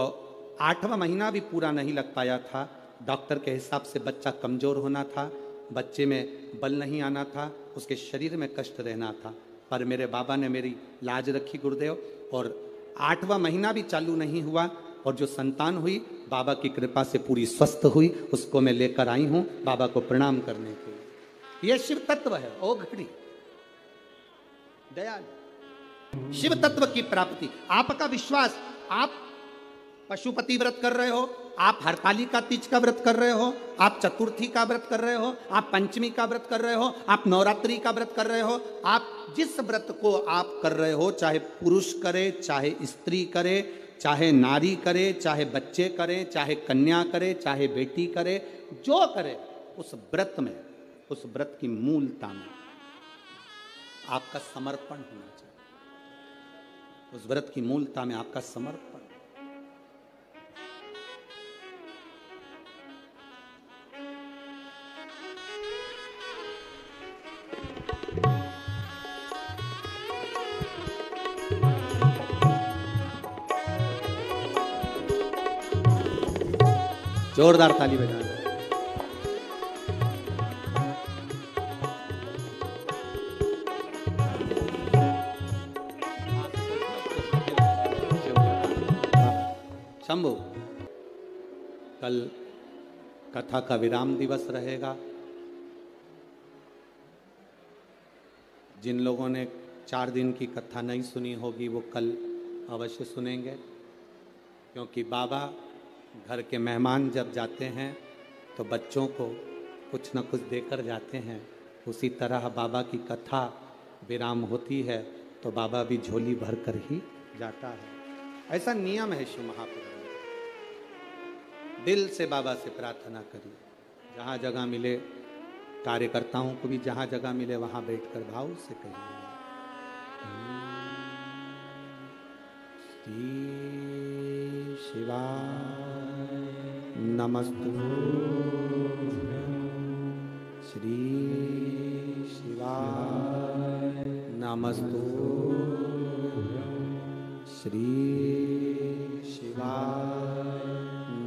8वां महीना भी पूरा नहीं लग पाया था। डॉक्टर के हिसाब से बच्चा कमज़ोर होना था, बच्चे में बल नहीं आना था, उसके शरीर में कष्ट रहना था। पर मेरे बाबा ने मेरी लाज रखी गुरुदेव, और 8वां महीना भी चालू नहीं हुआ और जो संतान हुई बाबा की कृपा से पूरी स्वस्थ हुई। उसको मैं लेकर आई हूँ बाबा को प्रणाम करने के लिए। यह शिव तत्व है। ओ घड़ी दयाल शिव तत्व की प्राप्ति। आपका विश्वास, आप पशुपति व्रत कर रहे हो, आप हरतालिका तीज का व्रत कर रहे हो, आप चतुर्थी का व्रत कर रहे हो, आप पंचमी का व्रत कर रहे हो, आप नवरात्रि का व्रत कर रहे हो, आप जिस व्रत को आप कर रहे हो, चाहे पुरुष करे, चाहे स्त्री करे, चाहे नारी करे, चाहे बच्चे करें, चाहे कन्या करे, चाहे बेटी करे, जो करे, उस व्रत में, उस व्रत की मूलता में आपका समर्पण होना चाहिए। उस व्रत की मूलता में आपका समर्पण। जोरदार ताली बजाना। शंभु, कल कथा का विराम दिवस रहेगा। जिन लोगों ने 4 दिन की कथा नहीं सुनी होगी वो कल अवश्य सुनेंगे, क्योंकि बाबा घर के मेहमान जब जाते हैं तो बच्चों को कुछ न कुछ देकर जाते हैं। उसी तरह बाबा की कथा विराम होती है तो बाबा भी झोली भर कर ही जाता है। ऐसा नियम है शिव महापुराण। दिल से बाबा से प्रार्थना करिए। जहाँ जगह मिले, कार्यकर्ताओं को भी जहाँ जगह मिले वहाँ बैठकर भाव से कहिए, श्री शिवाय नमस्तुभ्यं, श्री शिवाय नमस्तुभ्यं, श्री शिवाय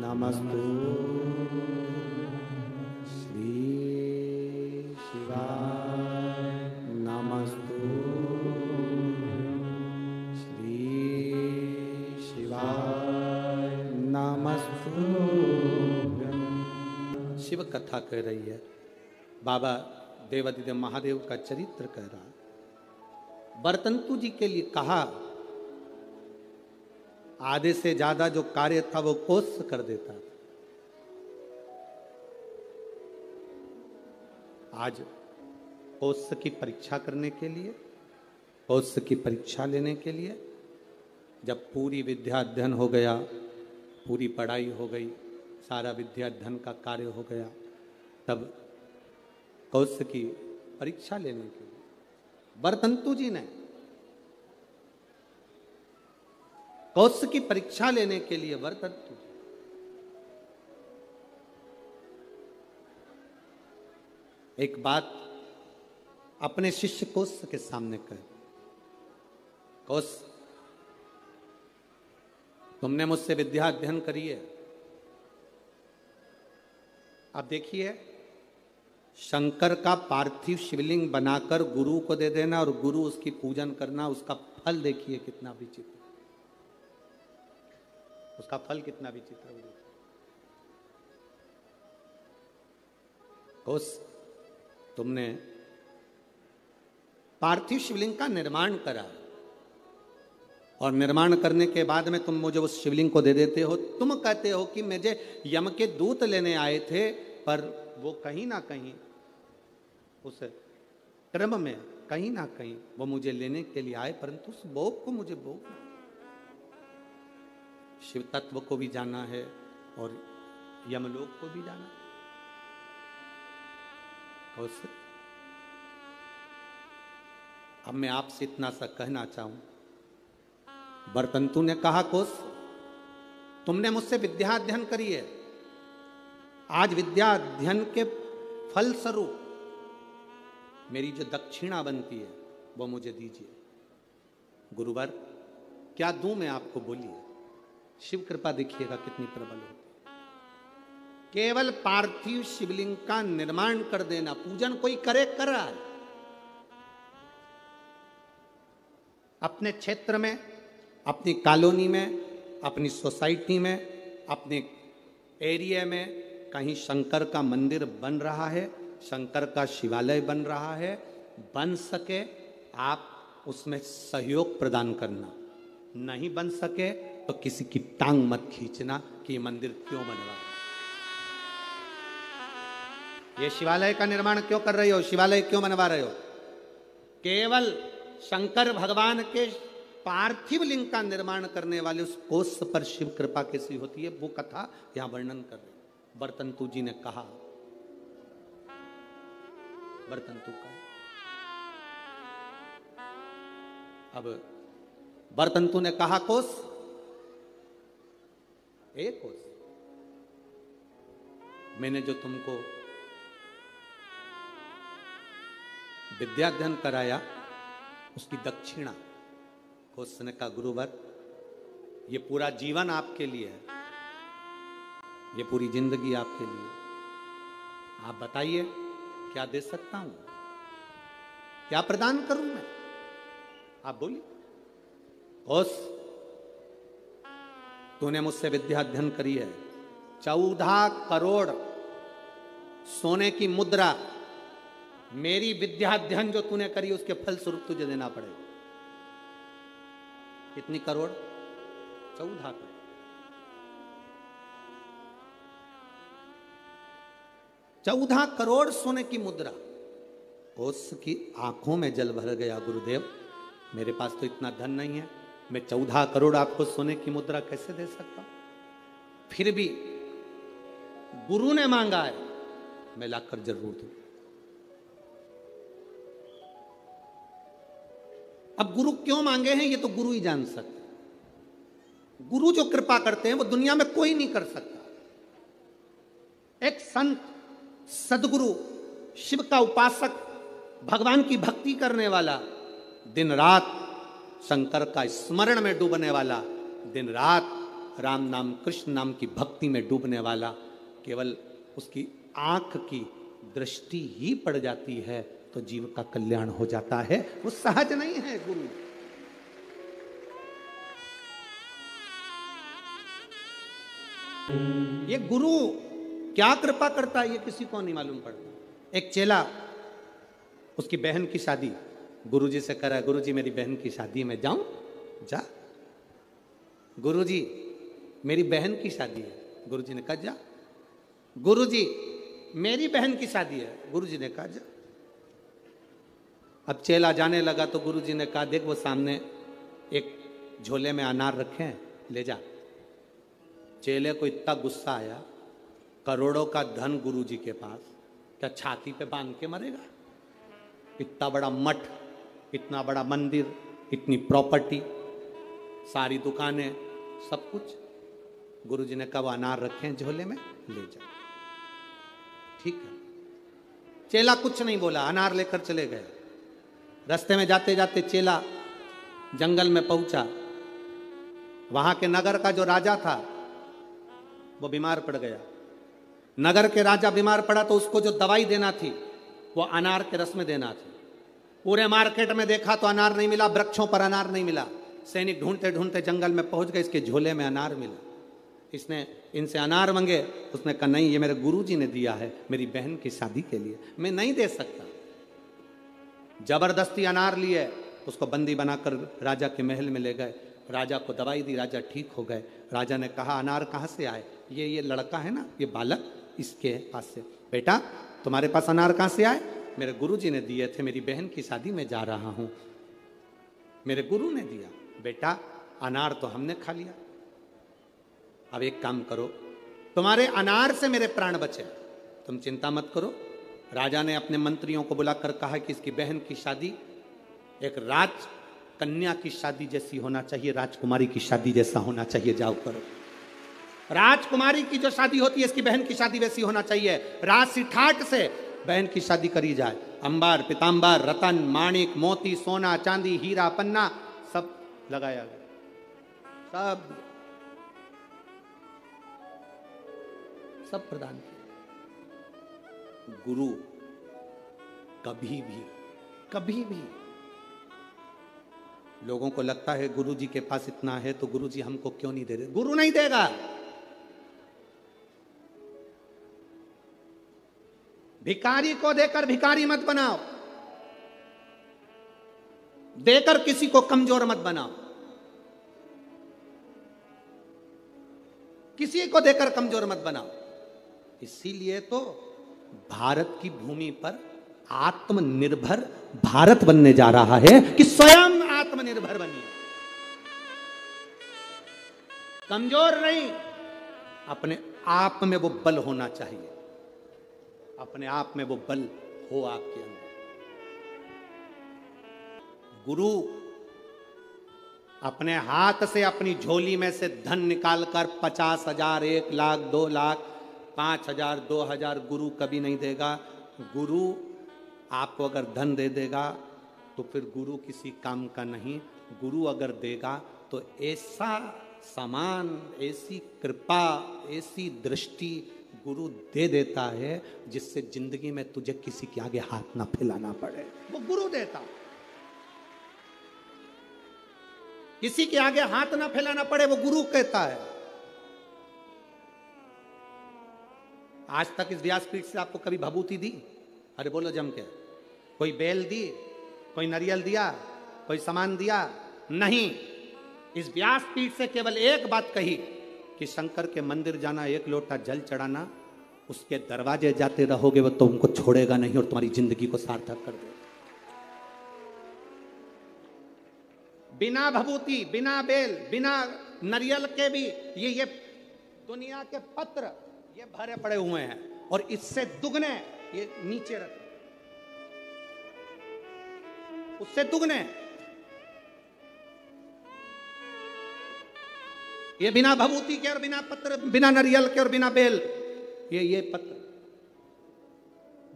नमस्तुभ्यं, श्री शिवाय नमस्तुभ्यं, श्री शिवाय नमस्तुभ्यं। शिव कथा कह रही है। बाबा देवादिदेव महादेव का चरित्र कह रहा। बरतंतु जी के लिए कहा, आधे से ज्यादा जो कार्य था वो कोस कर देता था। आज कोस की परीक्षा करने के लिए, कोस की परीक्षा लेने के लिए, जब पूरी विद्या अध्ययन हो गया, पूरी पढ़ाई हो गई, सारा विद्या अध्ययन का कार्य हो गया, तब कौश की परीक्षा लेने के लिए बरतंतु जी ने कौश की परीक्षा लेने के लिए बरतंतु एक बात अपने शिष्य कौश के सामने कहे, कौश तुमने मुझसे विद्या अध्ययन करी है, अब देखिए शंकर का पार्थिव शिवलिंग बनाकर गुरु को दे देना और गुरु उसकी पूजन करना, उसका फल देखिए कितना विचित्र, उसका फल कितना विचित्र हो। कौश तुमने पार्थिव शिवलिंग का निर्माण करा और निर्माण करने के बाद में तुम मुझे उस शिवलिंग को दे देते हो। तुम कहते हो कि मुझे यम के दूत लेने आए थे, पर वो कहीं ना कहीं उस क्रम में कहीं ना कहीं वो मुझे लेने के लिए आए, परंतु उस भोग को मुझे भोग शिव तत्व को भी जाना है और यमलोक को भी जाना है। कोस, अब मैं आपसे इतना सा कहना चाहूं, बरतंतु ने कहा कोस, तुमने मुझसे विद्या अध्ययन करी है, आज विद्या अध्ययन के फल स्वरूप मेरी जो दक्षिणा बनती है वो मुझे दीजिए। गुरुवर क्या दूं मैं आपको, बोलिए। शिव कृपा देखिएगा कितनी प्रबल होती है। केवल पार्थिव शिवलिंग का निर्माण कर देना, पूजन कोई करे कर रहा है, अपने क्षेत्र में, अपनी कॉलोनी में, अपनी सोसाइटी में, अपने एरिया में कहीं शंकर का मंदिर बन रहा है, शंकर का शिवालय बन रहा है, बन सके आप उसमें सहयोग प्रदान करना, नहीं बन सके तो किसी की टांग मत खींचना कि ये मंदिर क्यों बनवा, ये शिवालय का निर्माण क्यों कर रहे हो, शिवालय क्यों बनवा रहे हो। केवल शंकर भगवान के पार्थिव लिंग का निर्माण करने वाले उस कोष पर शिव कृपा कैसी होती है, वो कथा यहां वर्णन कर रहे। बरतंतु जी ने कहा, बरतंतु का, अब बरतंतु ने कहा कोस, एक कोस, मैंने जो तुमको विद्याध्ययन कराया उसकी दक्षिणा। कोस ने कहा, गुरुवर ये पूरा जीवन आपके लिए है, ये पूरी जिंदगी आपके लिए, आप बताइए क्या दे सकता हूं, क्या प्रदान करूं मैं, आप बोलिए। कोस, तूने मुझसे विद्या अध्ययन करी है, 14 करोड़ सोने की मुद्रा, मेरी विद्या अध्ययन जो तूने करी उसके फल स्वरूप तुझे देना पड़ेगा। कितनी करोड़? 14 करोड़। 14 करोड़ सोने की मुद्रा। कोस की आंखों में जल भर गया, गुरुदेव मेरे पास तो इतना धन नहीं है, मैं 14 करोड़ आपको सोने की मुद्रा कैसे दे सकता हूं, फिर भी गुरु ने मांगा है, मैं लाकर जरूर दूं। अब गुरु क्यों मांगे हैं ये तो गुरु ही जान सकते हैं। गुरु जो कृपा करते हैं वो दुनिया में कोई नहीं कर सकता। एक संत, सदगुरु, शिव का उपासक, भगवान की भक्ति करने वाला, दिन रात शंकर का स्मरण में डूबने वाला, दिन रात राम नाम कृष्ण नाम की भक्ति में डूबने वाला, केवल उसकी आंख की दृष्टि ही पड़ जाती है तो जीव का कल्याण हो जाता है। वो सहज नहीं है गुरु। ये गुरु क्या कृपा करता है ये किसी को नहीं मालूम पड़ता। एक चेला, उसकी बहन की शादी, गुरुजी से करा, गुरुजी मेरी बहन की शादी में जाऊं? जा। गुरुजी मेरी बहन की शादी है। गुरुजी ने कहा जा। गुरुजी मेरी बहन की शादी है। गुरुजी ने कहा जा। अब चेला जाने लगा तो गुरुजी ने कहा, देख वो सामने एक झोले में अनार रखे हैं, ले जा। चेले को इतना गुस्सा आया, करोड़ों का धन गुरुजी के पास, क्या छाती पे बांध के मरेगा? इतना बड़ा मठ, इतना बड़ा मंदिर, इतनी प्रॉपर्टी, सारी दुकानें, सब कुछ। गुरुजी ने कहा वो अनार रखे हैं झोले में, ले जा। ठीक है। चेला कुछ नहीं बोला, अनार लेकर चले गए। रास्ते में जाते जाते चेला जंगल में पहुंचा। वहां के नगर का जो राजा था वो बीमार पड़ गया। नगर के राजा बीमार पड़ा तो उसको जो दवाई देना थी वो अनार के रस में देना थी। पूरे मार्केट में देखा तो अनार नहीं मिला, वृक्षों पर अनार नहीं मिला। सैनिक ढूंढते ढूंढते जंगल में पहुंच गए, इसके झोले में अनार मिला। इसने इनसे अनार मांगे, उसने कहा नहीं ये मेरे गुरुजी ने दिया है मेरी बहन की शादी के लिए, मैं नहीं दे सकता। जबरदस्ती अनार लिए, उसको बंदी बनाकर राजा के महल में ले गए। राजा को दवाई दी, राजा ठीक हो गए। राजा ने कहा अनार कहाँ से आए? ये लड़का है ना, ये बालक, इसके पास से। बेटा तुम्हारे पास अनार कहाँ से आए? मेरे गुरुजी ने दिए थे, मेरी बहन की शादी में जा रहा हूँ, मेरे गुरु ने दिया। बेटा अनार तो हमने खा लिया, अब एक काम करो, तुम्हारे अनार से मेरे प्राण बचे, तुम चिंता मत करो, राजा ने अपने मंत्रियों को बुलाकर कहा कि इसकी बहन की शादी एक राज कन्या की शादी जैसी होना चाहिए, राजकुमारी की शादी जैसा होना चाहिए, जाओ करो। राजकुमारी की जो शादी होती है इसकी बहन की शादी वैसी होना चाहिए, राशि ठाट से बहन की शादी करी जाए। अंबार पीतांबर रतन माणिक मोती सोना चांदी हीरा पन्ना सब लगाया गया, सब प्रदान किया। गुरु कभी भी लोगों को लगता है गुरु जी के पास इतना है तो गुरु जी हमको क्यों नहीं दे रहे, गुरु नहीं देगा। भिखारी को देकर भिखारी मत बनाओ, देकर किसी को कमजोर मत बनाओ, किसी को देकर कमजोर मत बनाओ। इसीलिए तो भारत की भूमि पर आत्मनिर्भर भारत बनने जा रहा है कि स्वयं आत्मनिर्भर बनिए, कमजोर नहीं, अपने आप में वो बल होना चाहिए, अपने आप में वो बल हो आपके अंदर। गुरु अपने हाथ से अपनी झोली में से धन निकालकर 50,000 1 लाख 2 लाख 5,000 2,000 गुरु कभी नहीं देगा। गुरु आपको अगर धन दे देगा तो फिर गुरु किसी काम का नहीं। गुरु अगर देगा तो ऐसा सामान, ऐसी कृपा, ऐसी दृष्टि गुरु दे देता है जिससे जिंदगी में तुझे किसी के आगे हाथ ना फैलाना पड़े, वो गुरु देता। किसी के आगे हाथ ना फैलाना पड़े वो गुरु कहता है। आज तक इस व्यासपीठ से आपको कभी भभूति दी? अरे बोलो जम के। कोई बेल दी, कोई नारियल दिया, कोई सामान दिया? नहीं। इस व्यासपीठ से केवल एक बात कही कि शंकर के मंदिर जाना, एक लोटा जल चढ़ाना, उसके दरवाजे जाते रहोगे वो तुमको छोड़ेगा नहीं और तुम्हारी जिंदगी को सार्थक कर देगा। बिना भभूति, बिना बेल, बिना नारियल के भी ये दुनिया के पत्र ये भरे पड़े हुए हैं और इससे दुगने ये नीचे रख, उससे दुगने ये बिना भभूति के और बिना पत्र, बिना नारियल के और बिना बेल, ये पत्र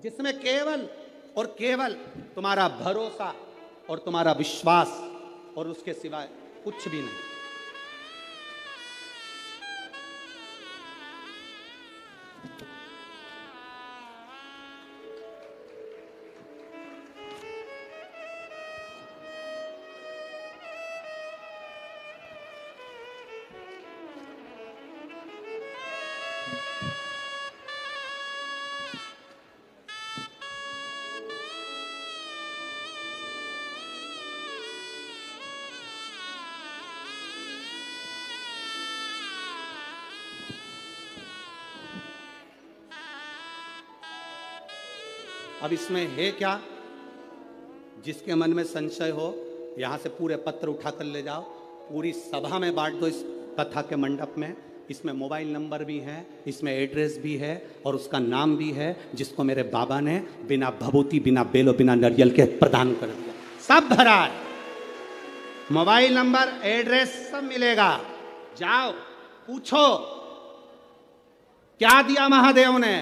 जिसमें केवल और केवल तुम्हारा भरोसा और तुम्हारा विश्वास और उसके सिवाय कुछ भी नहीं। अब इसमें है क्या? जिसके मन में संशय हो यहाँ से पूरे पत्र उठाकर ले जाओ, पूरी सभा में बांट दो इस कथा के मंडप में। इसमें मोबाइल नंबर भी है, इसमें एड्रेस भी है और उसका नाम भी है जिसको मेरे बाबा ने बिना भभूति, बिना बेलो, बिना नारियल के प्रदान कर दिया। सब भरा है, मोबाइल नंबर, एड्रेस सब मिलेगा। जाओ पूछो क्या दिया महादेव ने,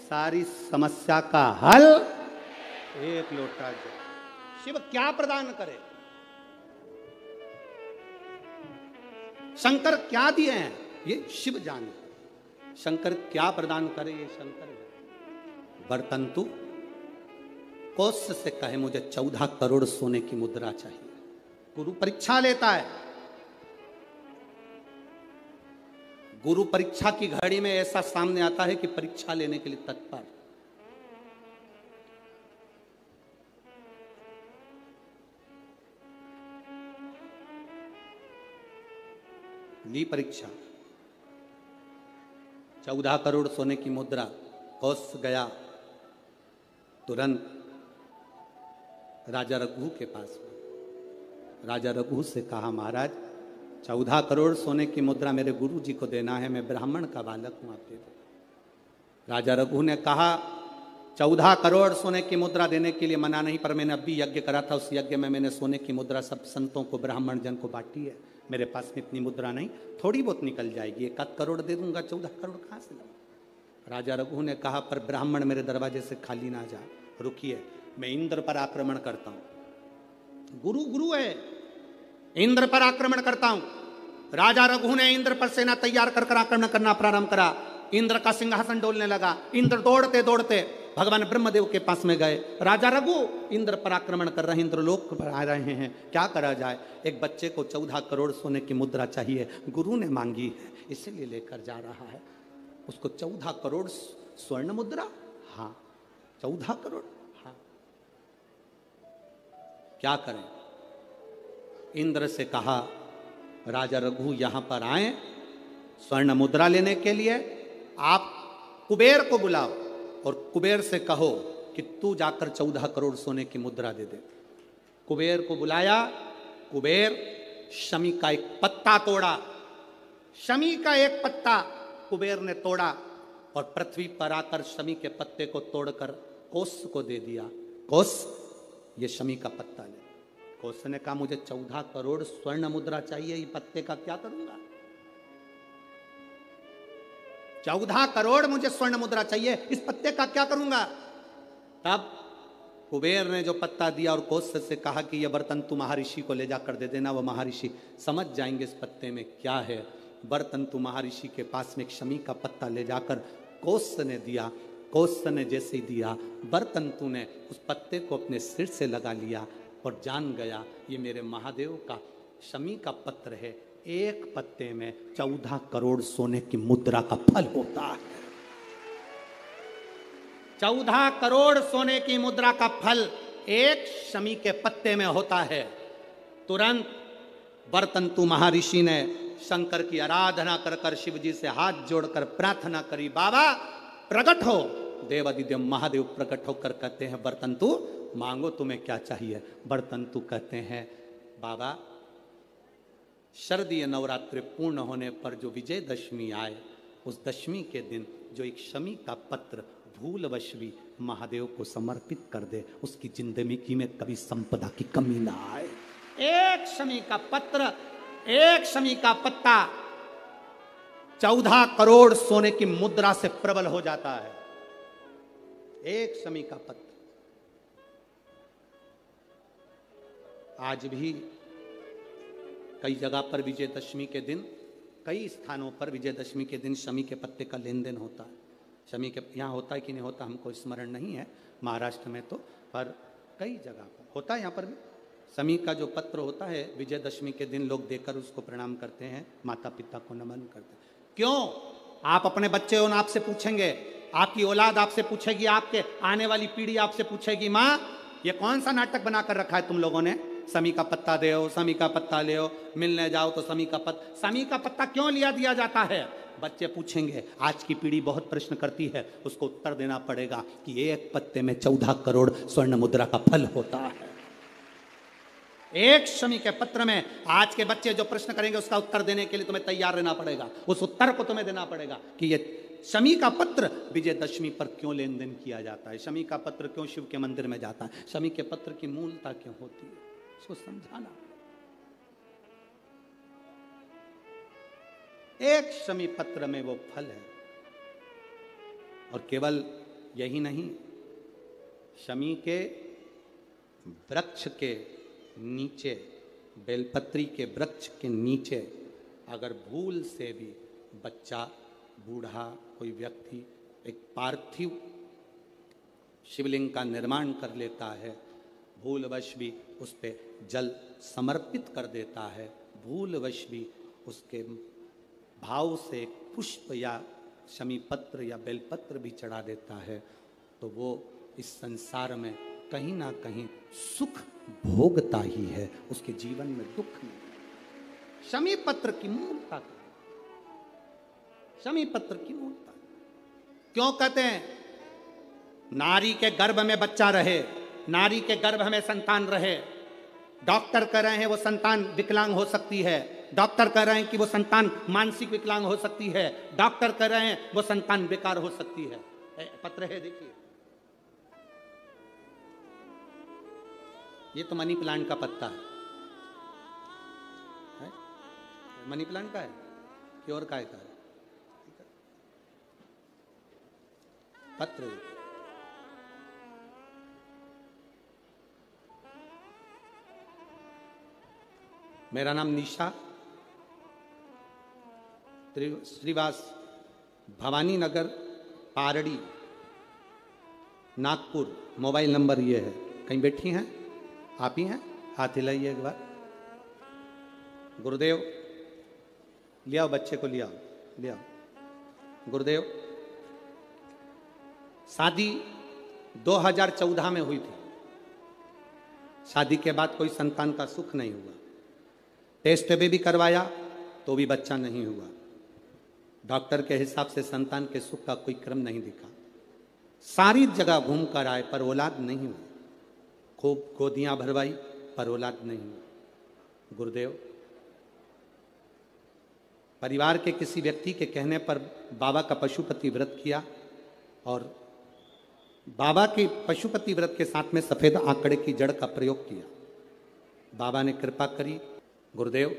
सारी समस्या का हल, एक लोटा जल। शिव क्या प्रदान करे, शंकर क्या दिए हैं ये शिव जाने, शंकर क्या प्रदान करे ये शंकर जाने। बर्तंतु कौश से कहे मुझे 14 करोड़ सोने की मुद्रा चाहिए। गुरु परीक्षा लेता है, गुरु परीक्षा की घड़ी में ऐसा सामने आता है कि परीक्षा लेने के लिए तत्पर। ली परीक्षा, 14 करोड़ सोने की मुद्रा। कौश गया तुरंत राजा रघु के पास। राजा रघु से कहा, महाराज 14 करोड़ सोने की मुद्रा मेरे गुरु जी को देना है, मैं ब्राह्मण का बालक हूं, आप दे दो। राजा रघु ने कहा, 14 करोड़ सोने की मुद्रा देने के लिए मना नहीं, पर मैंने अभी यज्ञ करा था, उस यज्ञ में मैंने सोने की मुद्रा सब संतों को, ब्राह्मण जन को बांटी है। मेरे पास में इतनी मुद्रा नहीं, थोड़ी बहुत निकल जाएगी, 1 करोड़ दे दूंगा, 14 करोड़ कहाँ से लाऊं। राजा रघु ने कहा, पर ब्राह्मण मेरे दरवाजे से खाली ना जाए, रुकिए, मैं इंद्र पर आक्रमण करता हूं। गुरु गुरु है, इंद्र पर आक्रमण करता हूं। राजा रघु ने इंद्र पर सेना तैयार कर आक्रमण करना प्रारंभ करा। इंद्र का सिंहासन डोलने लगा। इंद्र दौड़ते दौड़ते भगवान ब्रह्मदेव के पास में गए। राजा रघु इंद्र पर आक्रमण कर रहे हैं, इंद्रलोक पर आ रहे हैं, क्या करा जाए। एक बच्चे को 14 करोड़ सोने की मुद्रा चाहिए, गुरु ने मांगी है, इसीलिए लेकर जा रहा है। उसको 14 करोड़ स्वर्ण मुद्रा, हाँ 14 करोड़, हाँ क्या करें। इंद्र से कहा, राजा रघु यहां पर आए स्वर्ण मुद्रा लेने के लिए, आप कुबेर को बुलाओ और कुबेर से कहो कि तू जाकर 14 करोड़ सोने की मुद्रा दे दे। कुबेर को बुलाया। कुबेर शमी का एक पत्ता तोड़ा, शमी का एक पत्ता कुबेर ने तोड़ा और पृथ्वी पर आकर शमी के पत्ते को तोड़कर कोस को दे दिया। कोस, ये शमी का पत्ता ले। कोस ने कहा, मुझे 14 करोड़ स्वर्ण मुद्रा चाहिए, ये पत्ते का क्या करूंगा। 14 करोड़ मुझे स्वर्ण मुद्रा चाहिए, इस पत्ते का क्या करूंगा। तब कुबेर ने जो पत्ता दिया और कोस से कहा कि यह बर्तन तू महर्षि को ले जाकर दे देना, वो महर्षि समझ जाएंगे इस पत्ते में क्या है। बर्तन तू महर्षि के पास में एक शमी का पत्ता ले जाकर कोस ने दिया। कोस ने जैसे ही दिया, बर्तन तू ने उस पत्ते को अपने सिर से लगा लिया और जान गया ये मेरे महादेव का शमी का पत्र है, एक पत्ते में 14 करोड़ सोने की मुद्रा का फल होता है। 14 करोड़ सोने की मुद्रा का फल एक शमी के पत्ते में होता है। तुरंत बर्तंतु महर्षि ने शंकर की आराधना कर कर शिव जी से हाथ जोड़कर प्रार्थना करी, बाबा प्रकट हो। देवादिदेव महादेव प्रकट होकर कहते हैं, बर्तंतु मांगो तुम्हें क्या चाहिए। बर्तंतु कहते हैं, बाबा शरदीय नवरात्रि पूर्ण होने पर जो विजयदशमी आए, उस दशमी के दिन जो एक शमी का पत्र भूलवश भी महादेव को समर्पित कर दे, उसकी जिंदगी में कभी संपदा की कमी ना आए। एक शमी का पत्र, एक शमी का पत्ता 14 करोड़ सोने की मुद्रा से प्रबल हो जाता है। एक शमी का पत्र। आज भी कई जगह पर विजयदशमी के दिन, कई स्थानों पर विजयदशमी के दिन शमी के पत्ते का लेन देन होता है। शमी के यहाँ होता है कि नहीं होता हमको स्मरण नहीं है, महाराष्ट्र में तो, पर कई जगह पर होता है। यहाँ पर भी शमी का जो पत्र होता है विजयदशमी के दिन लोग देकर उसको प्रणाम करते हैं, माता पिता को नमन करते हैं। क्यों? आप अपने बच्चे हो, आपसे पूछेंगे, आपकी औलाद आपसे पूछेगी, आपके आने वाली पीढ़ी आपसे पूछेगी, माँ ये कौन सा नाटक बनाकर रखा है तुम लोगों ने, शमी का पत्ता दे, शमी का पत्ता ले, मिलने जाओ तो शमी का पत्ता क्यों लिया दिया जाता है। बच्चे पूछेंगे। आज की पीढ़ी बहुत प्रश्न करती है, उसको उत्तर देना पड़ेगा कि एक पत्ते में 14 करोड़ स्वर्ण मुद्रा का फल होता है। एक शमी के पत्र में आज के बच्चे जो प्रश्न करेंगे उसका उत्तर देने के लिए तुम्हें तैयार रहना पड़ेगा। उस उत्तर को तुम्हें देना पड़ेगा कि ये शमी का पत्र विजयदशमी पर क्यों लेन देन किया जाता है, शमी का पत्र क्यों शिव के मंदिर में जाता है, शमी के पत्र की मूलता क्यों होती है, इसको समझाना। एक शमी पत्र में वो फल है। और केवल यही नहीं, शमी के वृक्ष के नीचे, बेलपत्री के वृक्ष के नीचे अगर भूल से भी बच्चा, बूढ़ा, कोई व्यक्ति एक पार्थिव शिवलिंग का निर्माण कर लेता है, भूलवश भी उस पे जल समर्पित कर देता है, भूलवश भी उसके भाव से पुष्प या शमी पत्र या बेलपत्र भी चढ़ा देता है, तो वो इस संसार में कहीं ना कहीं सुख भोगता ही है, उसके जीवन में दुख नहीं। शमी पत्र की मूलता, शमी पत्र की मूलता क्यों कहते हैं? नारी के गर्भ में बच्चा रहे, नारी के गर्भ में संतान रहे। डॉक्टर कह रहे हैं वो संतान विकलांग हो सकती है, डॉक्टर कह रहे हैं कि वो संतान मानसिक विकलांग हो सकती है, डॉक्टर कह रहे हैं वो संतान बेकार हो सकती है। पत्र है, देखिए ये तो मनी प्लांट का पत्ता है? मनी प्लांट का है कि और काय का है? पत्र। मेरा नाम निशा श्रीवास, भवानी नगर, पारड़ी, नागपुर। मोबाइल नंबर ये है। कहीं बैठी हैं? आप ही हैं? हाथ हिलाइए एक बार। गुरुदेव, ले आओ बच्चे को, ले आओ, ले आओ। गुरुदेव, शादी 2014 में हुई थी। शादी के बाद कोई संतान का सुख नहीं हुआ। टेस्ट भी करवाया तो भी बच्चा नहीं हुआ। डॉक्टर के हिसाब से संतान के सुख का कोई क्रम नहीं दिखा। सारी जगह घूम कर आए पर औलाद नहीं हुई। खूब गोदियां भरवाई पर औलाद नहीं हुई। गुरुदेव, परिवार के किसी व्यक्ति के कहने पर बाबा का पशुपति व्रत किया और बाबा के पशुपति व्रत के साथ में सफेद आंकड़े की जड़ का प्रयोग किया। बाबा ने कृपा करी। गुरुदेव,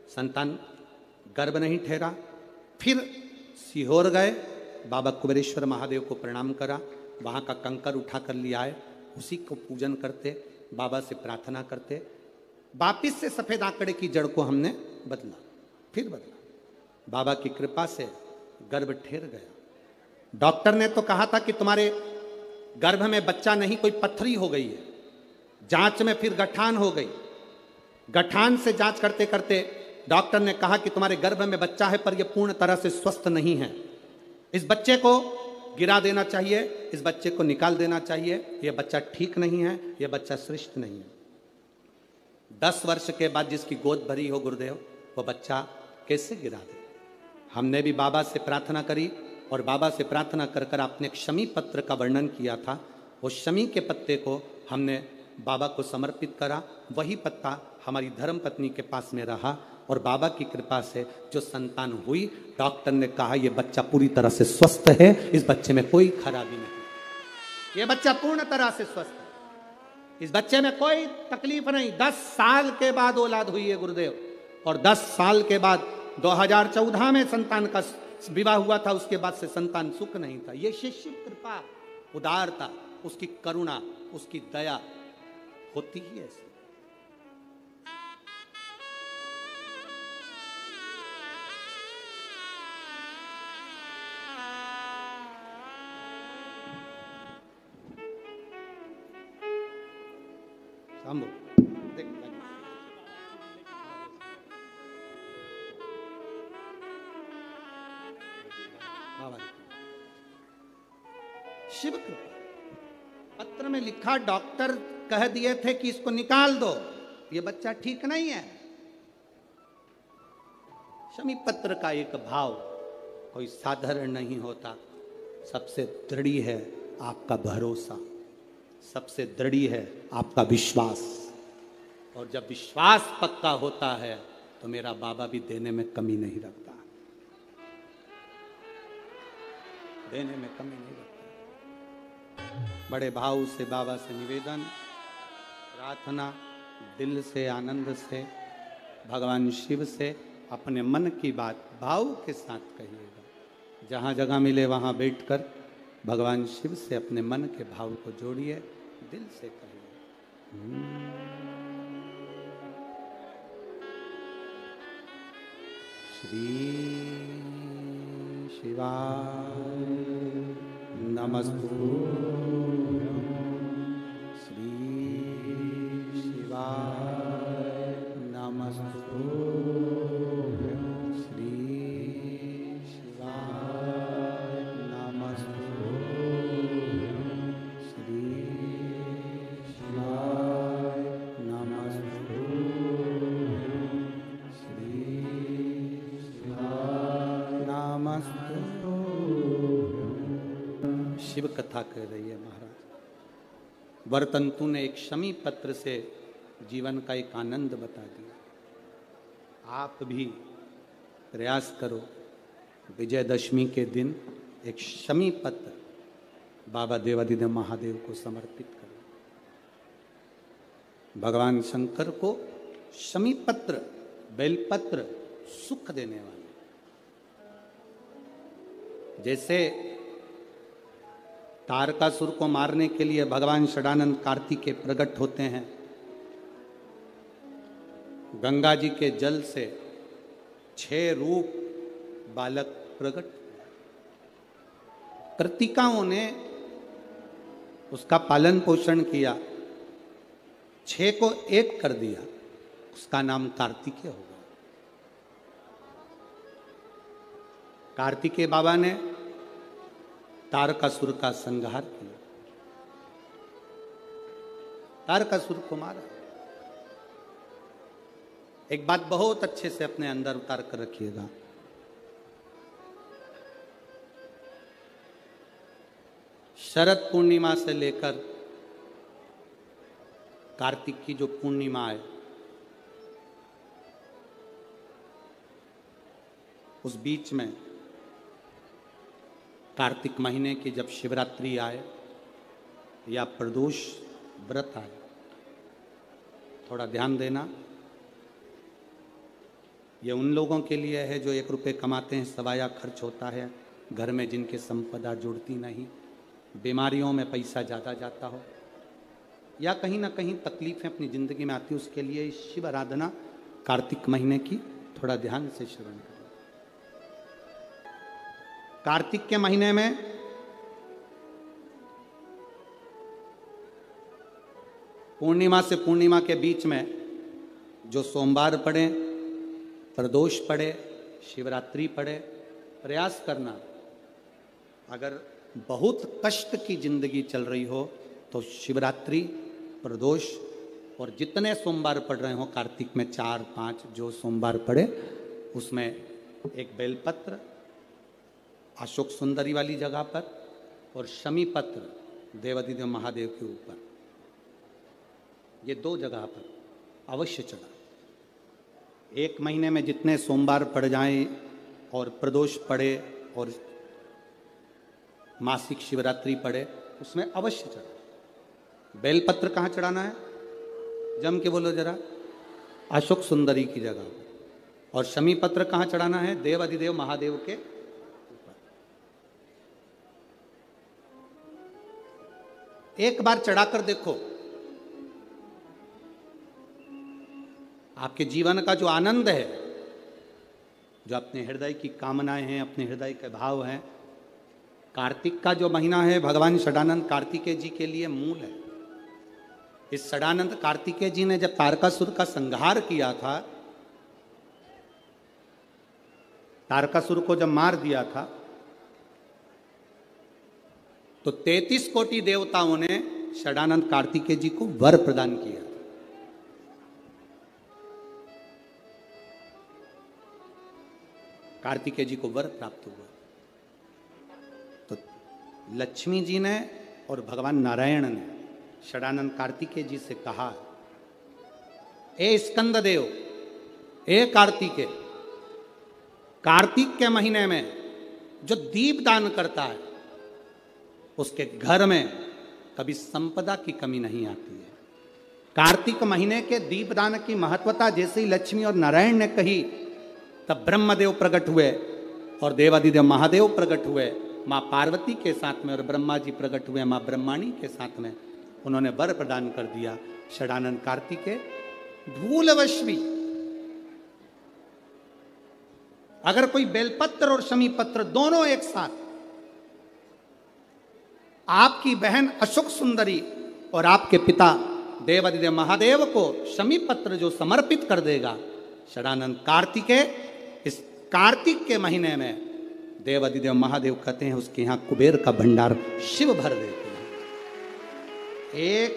संतान गर्भ नहीं ठहरा। फिर सीहोर गए, बाबा कुबेरेश्वर महादेव को प्रणाम करा। वहाँ का कंकर उठा कर ले आए, उसी को पूजन करते, बाबा से प्रार्थना करते। वापिस से सफेद आंकड़े की जड़ को हमने बदला, फिर बदला। बाबा की कृपा से गर्भ ठहर गया। डॉक्टर ने तो कहा था कि तुम्हारे गर्भ में बच्चा नहीं, कोई पत्थरी हो गई है। जांच में फिर गठान हो गई। गठान से जांच करते करते डॉक्टर ने कहा कि तुम्हारे गर्भ में बच्चा है पर यह पूर्ण तरह से स्वस्थ नहीं है। इस बच्चे को गिरा देना चाहिए, इस बच्चे को निकाल देना चाहिए। यह बच्चा ठीक नहीं है, यह बच्चा श्रेष्ठ नहीं है। 10 वर्ष के बाद जिसकी गोद भरी हो गुरुदेव, वो बच्चा कैसे गिरा दे? हमने भी बाबा से प्रार्थना करी और बाबा से प्रार्थना कर कर आपने शमी पत्र का वर्णन किया था। वो शमी के पत्ते को हमने बाबा को समर्पित करा। वही पत्ता हमारी धर्म पत्नी के पास में रहा और बाबा की कृपा से जो संतान हुई, डॉक्टर ने कहा यह बच्चा पूरी तरह से स्वस्थ है, इस बच्चे में कोई खराबी नहीं। यह बच्चा पूर्ण तरह से स्वस्थ है, इस बच्चे में कोई तकलीफ नहीं। 10 साल के बाद औलाद हुई है गुरुदेव। और 10 साल के बाद 2014 में संतान का विवाह हुआ था। उसके बाद से संतान सुख नहीं था। ये शिष्य कृपा, उदारता, उसकी करुणा, उसकी दया होती ही ऐसी। देख शिव कृपा। पत्र में लिखा, डॉक्टर कह दिए थे कि इसको निकाल दो, ये बच्चा ठीक नहीं है। शमी पत्र का एक भाव कोई साधारण नहीं होता। सबसे दृढ़ है आपका भरोसा, सबसे दृढ़ है आपका विश्वास। और जब विश्वास पक्का होता है तो मेरा बाबा भी देने में कमी नहीं रखता, देने में कमी नहीं रखता। बड़े भाव से बाबा से निवेदन, प्रार्थना, दिल से, आनंद से, भगवान शिव से अपने मन की बात भाव के साथ कहिएगा। जहाँ जगह मिले वहाँ बैठकर भगवान शिव से अपने मन के भाव को जोड़िए, दिल से कहिए। श्री शिवाय नमस्तु। श्री शिवाय नमस्तु। श्री शिवाय नमस्तु। श्री शिवाय नमस्तु। श्री शिवाय नमस्तु। शिव कथा कह रही है महाराज। वरतंतु ने एक शमी पत्र से जीवन का एक आनंद बता दिया। आप भी प्रयास करो, विजयदशमी के दिन एक शमी पत्र बाबा देवादिदेव महादेव को समर्पित करो। भगवान शंकर को शमी पत्र, बेलपत्र सुख देने वाले। जैसे तारकासुर को मारने के लिए भगवान षडानंद कार्तिकेय प्रकट होते हैं, गंगा जी के जल से 6 रूप बालक प्रकट, कृतिकाओं ने उसका पालन पोषण किया, 6 को 1 कर दिया, उसका नाम कार्तिकेय होगा। कार्तिकेय बाबा ने तारकासुर का संहार किया, तारकासुर को मारा। एक बात बहुत अच्छे से अपने अंदर उतार कर रखिएगा, शरद पूर्णिमा से लेकर कार्तिक की जो पूर्णिमा है, उस बीच में कार्तिक महीने की जब शिवरात्रि आए या प्रदोष व्रत आए, थोड़ा ध्यान देना। ये उन लोगों के लिए है जो 1 रुपये कमाते हैं, सवाया खर्च होता है, घर में जिनके संपदा जुड़ती नहीं, बीमारियों में पैसा ज़्यादा जाता हो, या कहीं ना कहीं तकलीफें अपनी ज़िंदगी में आती है, उसके लिए शिव आराधना कार्तिक महीने की थोड़ा ध्यान से श्रवण करें। कार्तिक के महीने में पूर्णिमा से पूर्णिमा के बीच में जो सोमवार पड़े, प्रदोष पड़े, शिवरात्रि पड़े, प्रयास करना, अगर बहुत कष्ट की जिंदगी चल रही हो तो शिवरात्रि, प्रदोष और जितने सोमवार पड़ रहे हो कार्तिक में 4-5 जो सोमवार पड़े, उसमें एक बेलपत्र अशोक सुंदरी वाली जगह पर और शमी पत्र देवादिदेव महादेव के ऊपर, ये 2 जगह पर अवश्य चढ़ा। 1 महीने में जितने सोमवार पड़ जाएं और प्रदोष पड़े और मासिक शिवरात्रि पड़े, उसमें अवश्य चढ़ा। बेलपत्र कहाँ चढ़ाना है? जम के बोलो जरा। अशोक सुंदरी की जगह। और शमी पत्र कहाँ चढ़ाना है? देवादिदेव महादेव के ऊपर। एक बार चढ़ाकर देखो, आपके जीवन का जो आनंद है, जो अपने हृदय की कामनाएं हैं, अपने हृदय के भाव हैं, कार्तिक का जो महीना है भगवान षडानंद कार्तिकेय जी के लिए मूल है। इस षडानंद कार्तिकेय जी ने जब तारकासुर का संहार किया था, तारकासुर को जब मार दिया था, तो 33 कोटि देवताओं ने षडानंद कार्तिकेय जी को वर प्रदान किया। कार्तिकेय जी को वर प्राप्त हुआ। तो लक्ष्मी जी ने और भगवान नारायण ने षडानंद कार्तिकेय जी से कहा, ए स्कंद देव, ए कार्तिकेय, कार्तिक के महीने में जो दीप दान करता है उसके घर में कभी संपदा की कमी नहीं आती है। कार्तिक महीने के दीपदान की महत्वता जैसे ही लक्ष्मी और नारायण ने कही, तब ब्रह्मदेव प्रकट हुए और देवादिदेव महादेव प्रकट हुए माँ पार्वती के साथ में, और ब्रह्मा जी प्रकट हुए माँ ब्रह्माणी के साथ में। उन्होंने वर प्रदान कर दिया। षडानंद कार्तिकेय भूलवश भी अगर कोई बेलपत्र और शमी पत्र दोनों एक साथ आपकी बहन अशोक सुंदरी और आपके पिता देवादिदेव महादेव को शमी पत्र जो समर्पित कर देगा, षडानंद कार्तिकेय इस कार्तिक के महीने में देवादिदेव महादेव कहते हैं उसके यहां कुबेर का भंडार शिव भर देते हैं। एक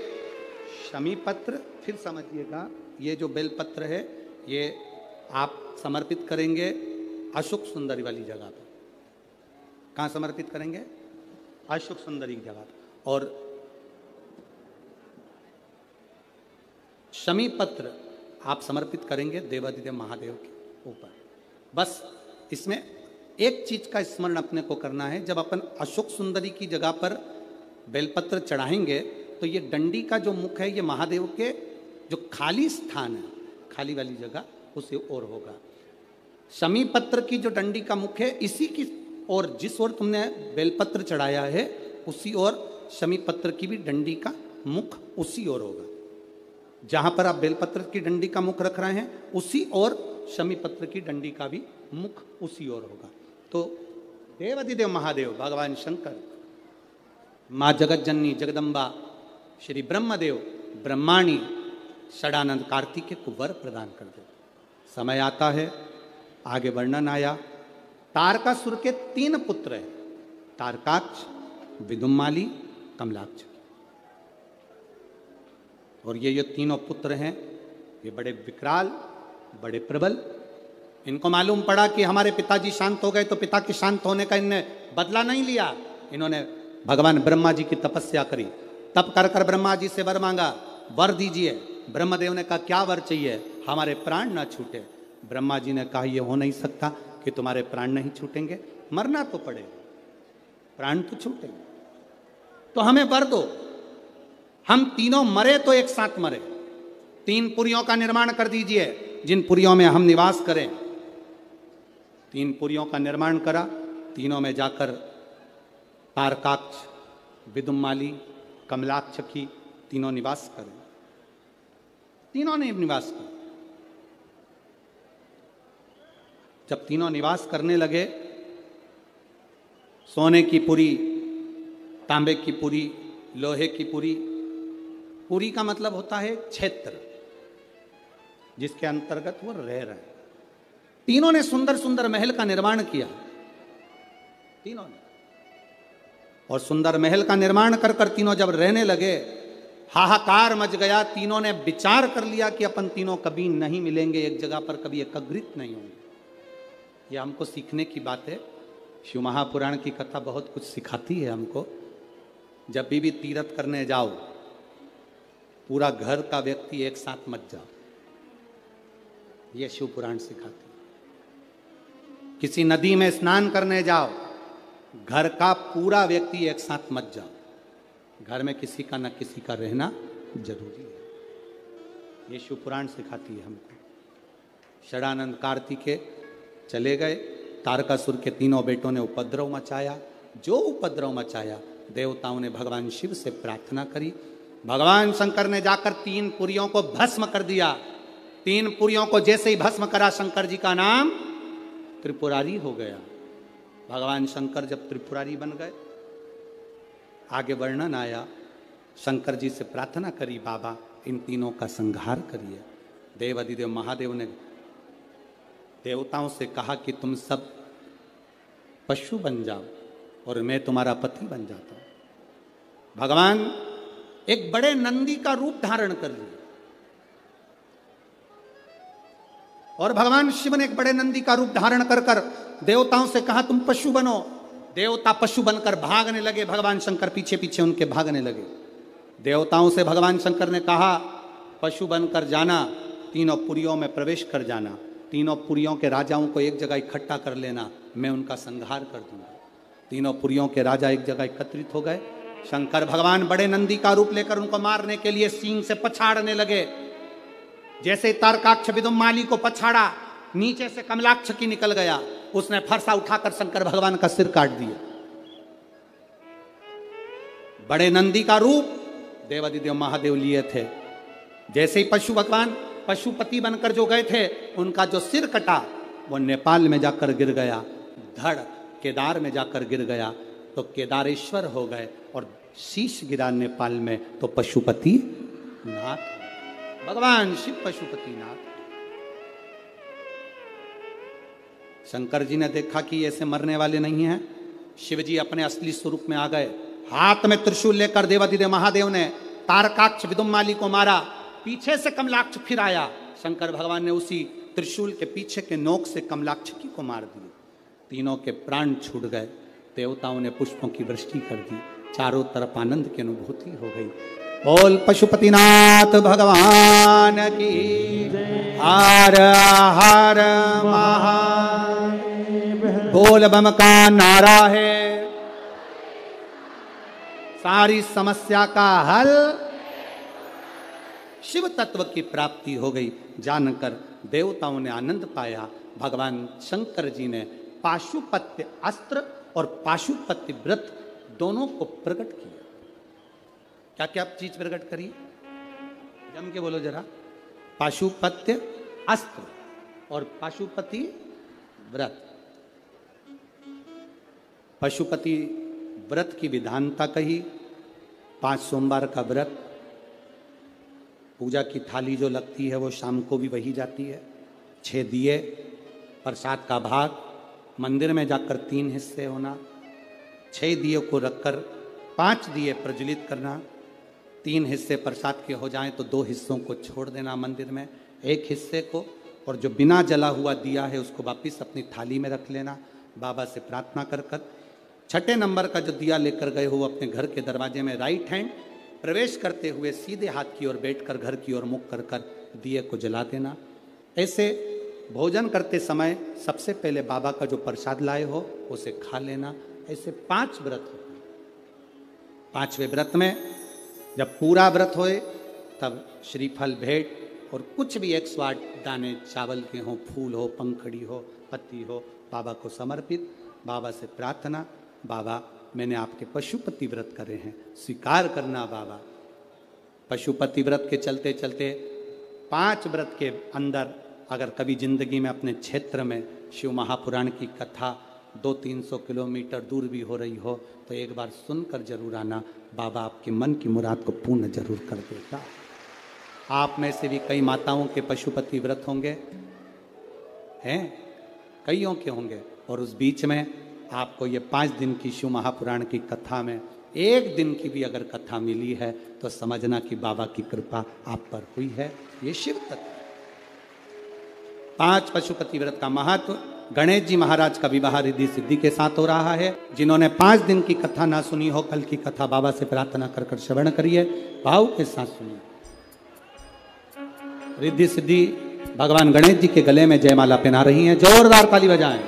शमी पत्र, फिर समझिएगा, ये जो बेलपत्र है ये आप समर्पित करेंगे अशोक सुंदरी वाली जगह पर। कहाँ समर्पित करेंगे? अशोक सुंदरी की जगह। और शमी पत्र आप समर्पित करेंगे देवादिदेव महादेव के ऊपर। बस इसमें एक चीज का स्मरण अपने को करना है, जब अपन अशोक सुंदरी की जगह पर बेलपत्र चढ़ाएंगे तो ये डंडी का जो मुख है ये महादेव के जो खाली स्थान है, खाली वाली जगह, उसी ओर होगा। शमी पत्र की जो डंडी का मुख है, इसी की ओर, जिस ओर तुमने बेलपत्र चढ़ाया है उसी ओर शमी पत्र की भी डंडी का मुख उसी ओर होगा। जहां पर आप बेलपत्र की डंडी का मुख रख रहे हैं उसी ओर शमी पत्र की डंडी का भी मुख उसी ओर होगा। तो देवाधिदेव महादेव भगवान शंकर, माँ जगत जननी जगदम्बा, श्री ब्रह्मदेव ब्रह्माणी षडानंद कार्तिकेय को वर प्रदान कर दे। समय आता है, आगे वर्णन आया, तारकासुर के 3 पुत्र हैं, तारकाक्ष, विदुम्माली, कमलाक्ष। और ये तीनों पुत्र हैं, ये बड़े विकराल, बड़े प्रबल। इनको मालूम पड़ा कि हमारे पिताजी शांत हो गए, तो पिता के शांत होने का इनने बदला नहीं लिया। इन्होंने भगवान ब्रह्मा जी की तपस्या करी, तप कर कर ब्रह्मा जी से वर मांगा, वर दीजिए। ब्रह्मदेव ने कहा क्या वर चाहिए? हमारे प्राण ना छूटे। ब्रह्मा जी ने कहा यह हो नहीं सकता कि तुम्हारे प्राण नहीं छूटेंगे, मरना तो पड़ेगा, प्राण तो छूटेंगे, तो हमें वर दो। हम तीनों मरे तो एक साथ मरे। 3 पुरियों का निर्माण कर दीजिए, जिन पुरियों में हम निवास करें। 3 पुरियों का निर्माण करा, तीनों में जाकर तारकाक्ष, विदुम्माली, कमलाक्ष की तीनों निवास करें। तीनों ने निवास किया। जब तीनों निवास करने लगे, सोने की पुरी, तांबे की पुरी, लोहे की पुरी। पुरी का मतलब होता है क्षेत्र जिसके अंतर्गत वो रह रहे हैं। तीनों ने सुंदर सुंदर महल का निर्माण किया, तीनों ने। और सुंदर महल का निर्माण कर कर तीनों जब रहने लगे, हाहाकार मच गया। तीनों ने विचार कर लिया कि अपन तीनों कभी नहीं मिलेंगे एक जगह पर, कभी एकत्रित नहीं होंगे। यह हमको सीखने की बात है। शिव महापुराण की कथा बहुत कुछ सिखाती है हमको। जब भी तीर्थ करने जाओ, पूरा घर का व्यक्ति एक साथ मत जाओ, यह शिव पुराण सिखाती है। किसी नदी में स्नान करने जाओ, घर का पूरा व्यक्ति एक साथ मत जाओ, घर में किसी का न किसी का रहना जरूरी है। ये शिव पुराण सिखाती है हमको। षडानंद कार्तिकेय चले गए, तारकासुर के तीनों बेटों ने उपद्रव मचाया। जो उपद्रव मचाया, देवताओं ने भगवान शिव से प्रार्थना करी। भगवान शंकर ने जाकर 3 पुरियों को भस्म कर दिया। 3 पुरियों को जैसे ही भस्म करा, शंकर जी का नाम त्रिपुरारी हो गया। भगवान शंकर जब त्रिपुरारी बन गए, आगे वर्णन आया, शंकर जी से प्रार्थना करी, बाबा इन तीनों का संहार करिए। देवाधिदेव महादेव ने देवताओं से कहा कि तुम सब पशु बन जाओ और मैं तुम्हारा पति बन जाता हूं। भगवान एक बड़े नंदी का रूप धारण कर लिए, और भगवान शिव ने एक बड़े नंदी का रूप धारण कर कर देवताओं से कहा तुम पशु बनो। देवता पशु बनकर भागने लगे, भगवान शंकर पीछे पीछे उनके भागने लगे। देवताओं से भगवान शंकर ने कहा पशु बनकर जाना, तीनों पुरियों में प्रवेश कर जाना, तीनों पुरियों के राजाओं को एक जगह इकट्ठा कर लेना, मैं उनका संहार कर दूंगा। तीनों पुरियों के राजा एक जगह एकत्रित हो गए। शंकर भगवान बड़े नंदी का रूप लेकर उनको मारने के लिए सींग से पछाड़ने लगे। जैसे तारकाक्ष विदुम्माली को पछाड़ा, नीचे से कमलाक्ष की निकल गया, उसने फरसा उठाकर शंकर भगवान का सिर काट दिया। बड़े नंदी का रूप देवाधिदेव महादेव लिए थे। जैसे ही पशु भगवान पशुपति बनकर जो गए थे, उनका जो सिर कटा वो नेपाल में जाकर गिर गया, धड़ केदार में जाकर गिर गया, तो केदारेश्वर हो गए। और शीश गिरा नेपाल में, तो पशुपति नाथ, भगवान शिव पशुपति नाथ। शंकर जी ने देखा कि ऐसे मरने वाले नहीं हैं। शिव जी अपने असली स्वरूप में आ गए। हाथ में त्रिशूल लेकर देवाधिदेव महादेव ने तारकाक्ष विदुम्माली को मारा। पीछे से कमलाक्ष फिर आया। शंकर भगवान ने उसी त्रिशूल के पीछे के नोक से कमलाक्ष की को मार दिए। तीनों के प्राण छूट गए। देवताओं ने पुष्पों की वृष्टि कर दी। चारों तरफ आनंद की अनुभूति हो गई। बोल पशुपतिनाथ भगवान की। हर हर महादेव। बोल बम का नारा है, सारी समस्या का हल शिव तत्व की प्राप्ति हो गई। जानकर देवताओं ने आनंद पाया। भगवान शंकर जी ने पाशुपत्य अस्त्र और पाशुपत्य व्रत दोनों को प्रकट किया। क्या क्या चीज प्रकट करी? जम के बोलो जरा। पाशुपत्य अस्त्र और पाशुपति व्रत। पशुपति व्रत की विधानता कही। 5 सोमवार का व्रत, पूजा की थाली जो लगती है वो शाम को भी वही जाती है। 6 दिए, प्रसाद का भाग, मंदिर में जाकर 3 हिस्से होना, 6 दिए को रखकर 5 दिए प्रज्वलित करना, 3 हिस्से प्रसाद के हो जाएं तो 2 हिस्सों को छोड़ देना मंदिर में, 1 हिस्से को, और जो बिना जला हुआ दिया है उसको वापिस अपनी थाली में रख लेना। बाबा से प्रार्थना कर कर 6ठे नंबर का जो दिया लेकर गए हो अपने घर के दरवाजे में राइट हैंड प्रवेश करते हुए सीधे हाथ की ओर बैठकर घर की ओर मुख कर कर दिए को जला देना। ऐसे भोजन करते समय सबसे पहले बाबा का जो प्रसाद लाए हो उसे खा लेना। ऐसे 5 व्रत होते हैं। 5वें व्रत में जब पूरा व्रत होए तब श्रीफल भेंट और कुछ भी 108 दाने चावल के हों, फूल हो, पंखड़ी हो, पत्ती हो, बाबा को समर्पित। बाबा से प्रार्थना, बाबा मैंने आपके पशुपति व्रत करे हैं, स्वीकार करना बाबा। पशुपति व्रत के चलते चलते 5 व्रत के अंदर अगर कभी जिंदगी में अपने क्षेत्र में शिव महापुराण की कथा 200-300 किलोमीटर दूर भी हो रही हो तो एक बार सुनकर जरूर आना। बाबा आपके मन की मुराद को पूर्ण जरूर कर देगा। आप में से भी कई माताओं के पशुपति व्रत होंगे, हैं, कईयों के होंगे, और उस बीच में आपको ये 5 दिन की शिव महापुराण की कथा में 1 दिन की भी अगर कथा मिली है तो समझना कि बाबा की कृपा आप पर हुई है। ये शिव तत्व। 5 पशुपति व्रत का महत्व। गणेश जी महाराज का विवाह रिद्धि सिद्धि के साथ हो रहा है। जिन्होंने 5 दिन की कथा ना सुनी हो, कल की कथा बाबा से प्रार्थना कर कर श्रवण करिए, भाव के साथ सुनिए। रिद्धि सिद्धि भगवान गणेश जी के गले में जयमाला पहना रही हैं। जोरदार ताली बजाएं।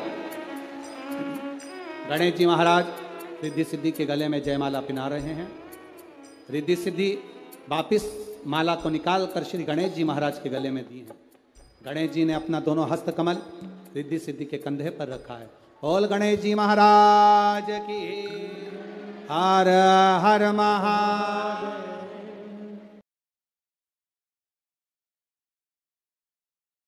गणेश जी महाराज रिद्धि सिद्धि के गले में जयमाला पहना रहे हैं। रिद्धि सिद्धि वापिस माला को निकाल कर श्री गणेश जी महाराज के गले में दी है। गणेश जी ने अपना दोनों हस्त कमल रिद्धि सिद्धि के कंधे पर रखा है। बोल गणेश जी महाराज की। हर हर महादेव।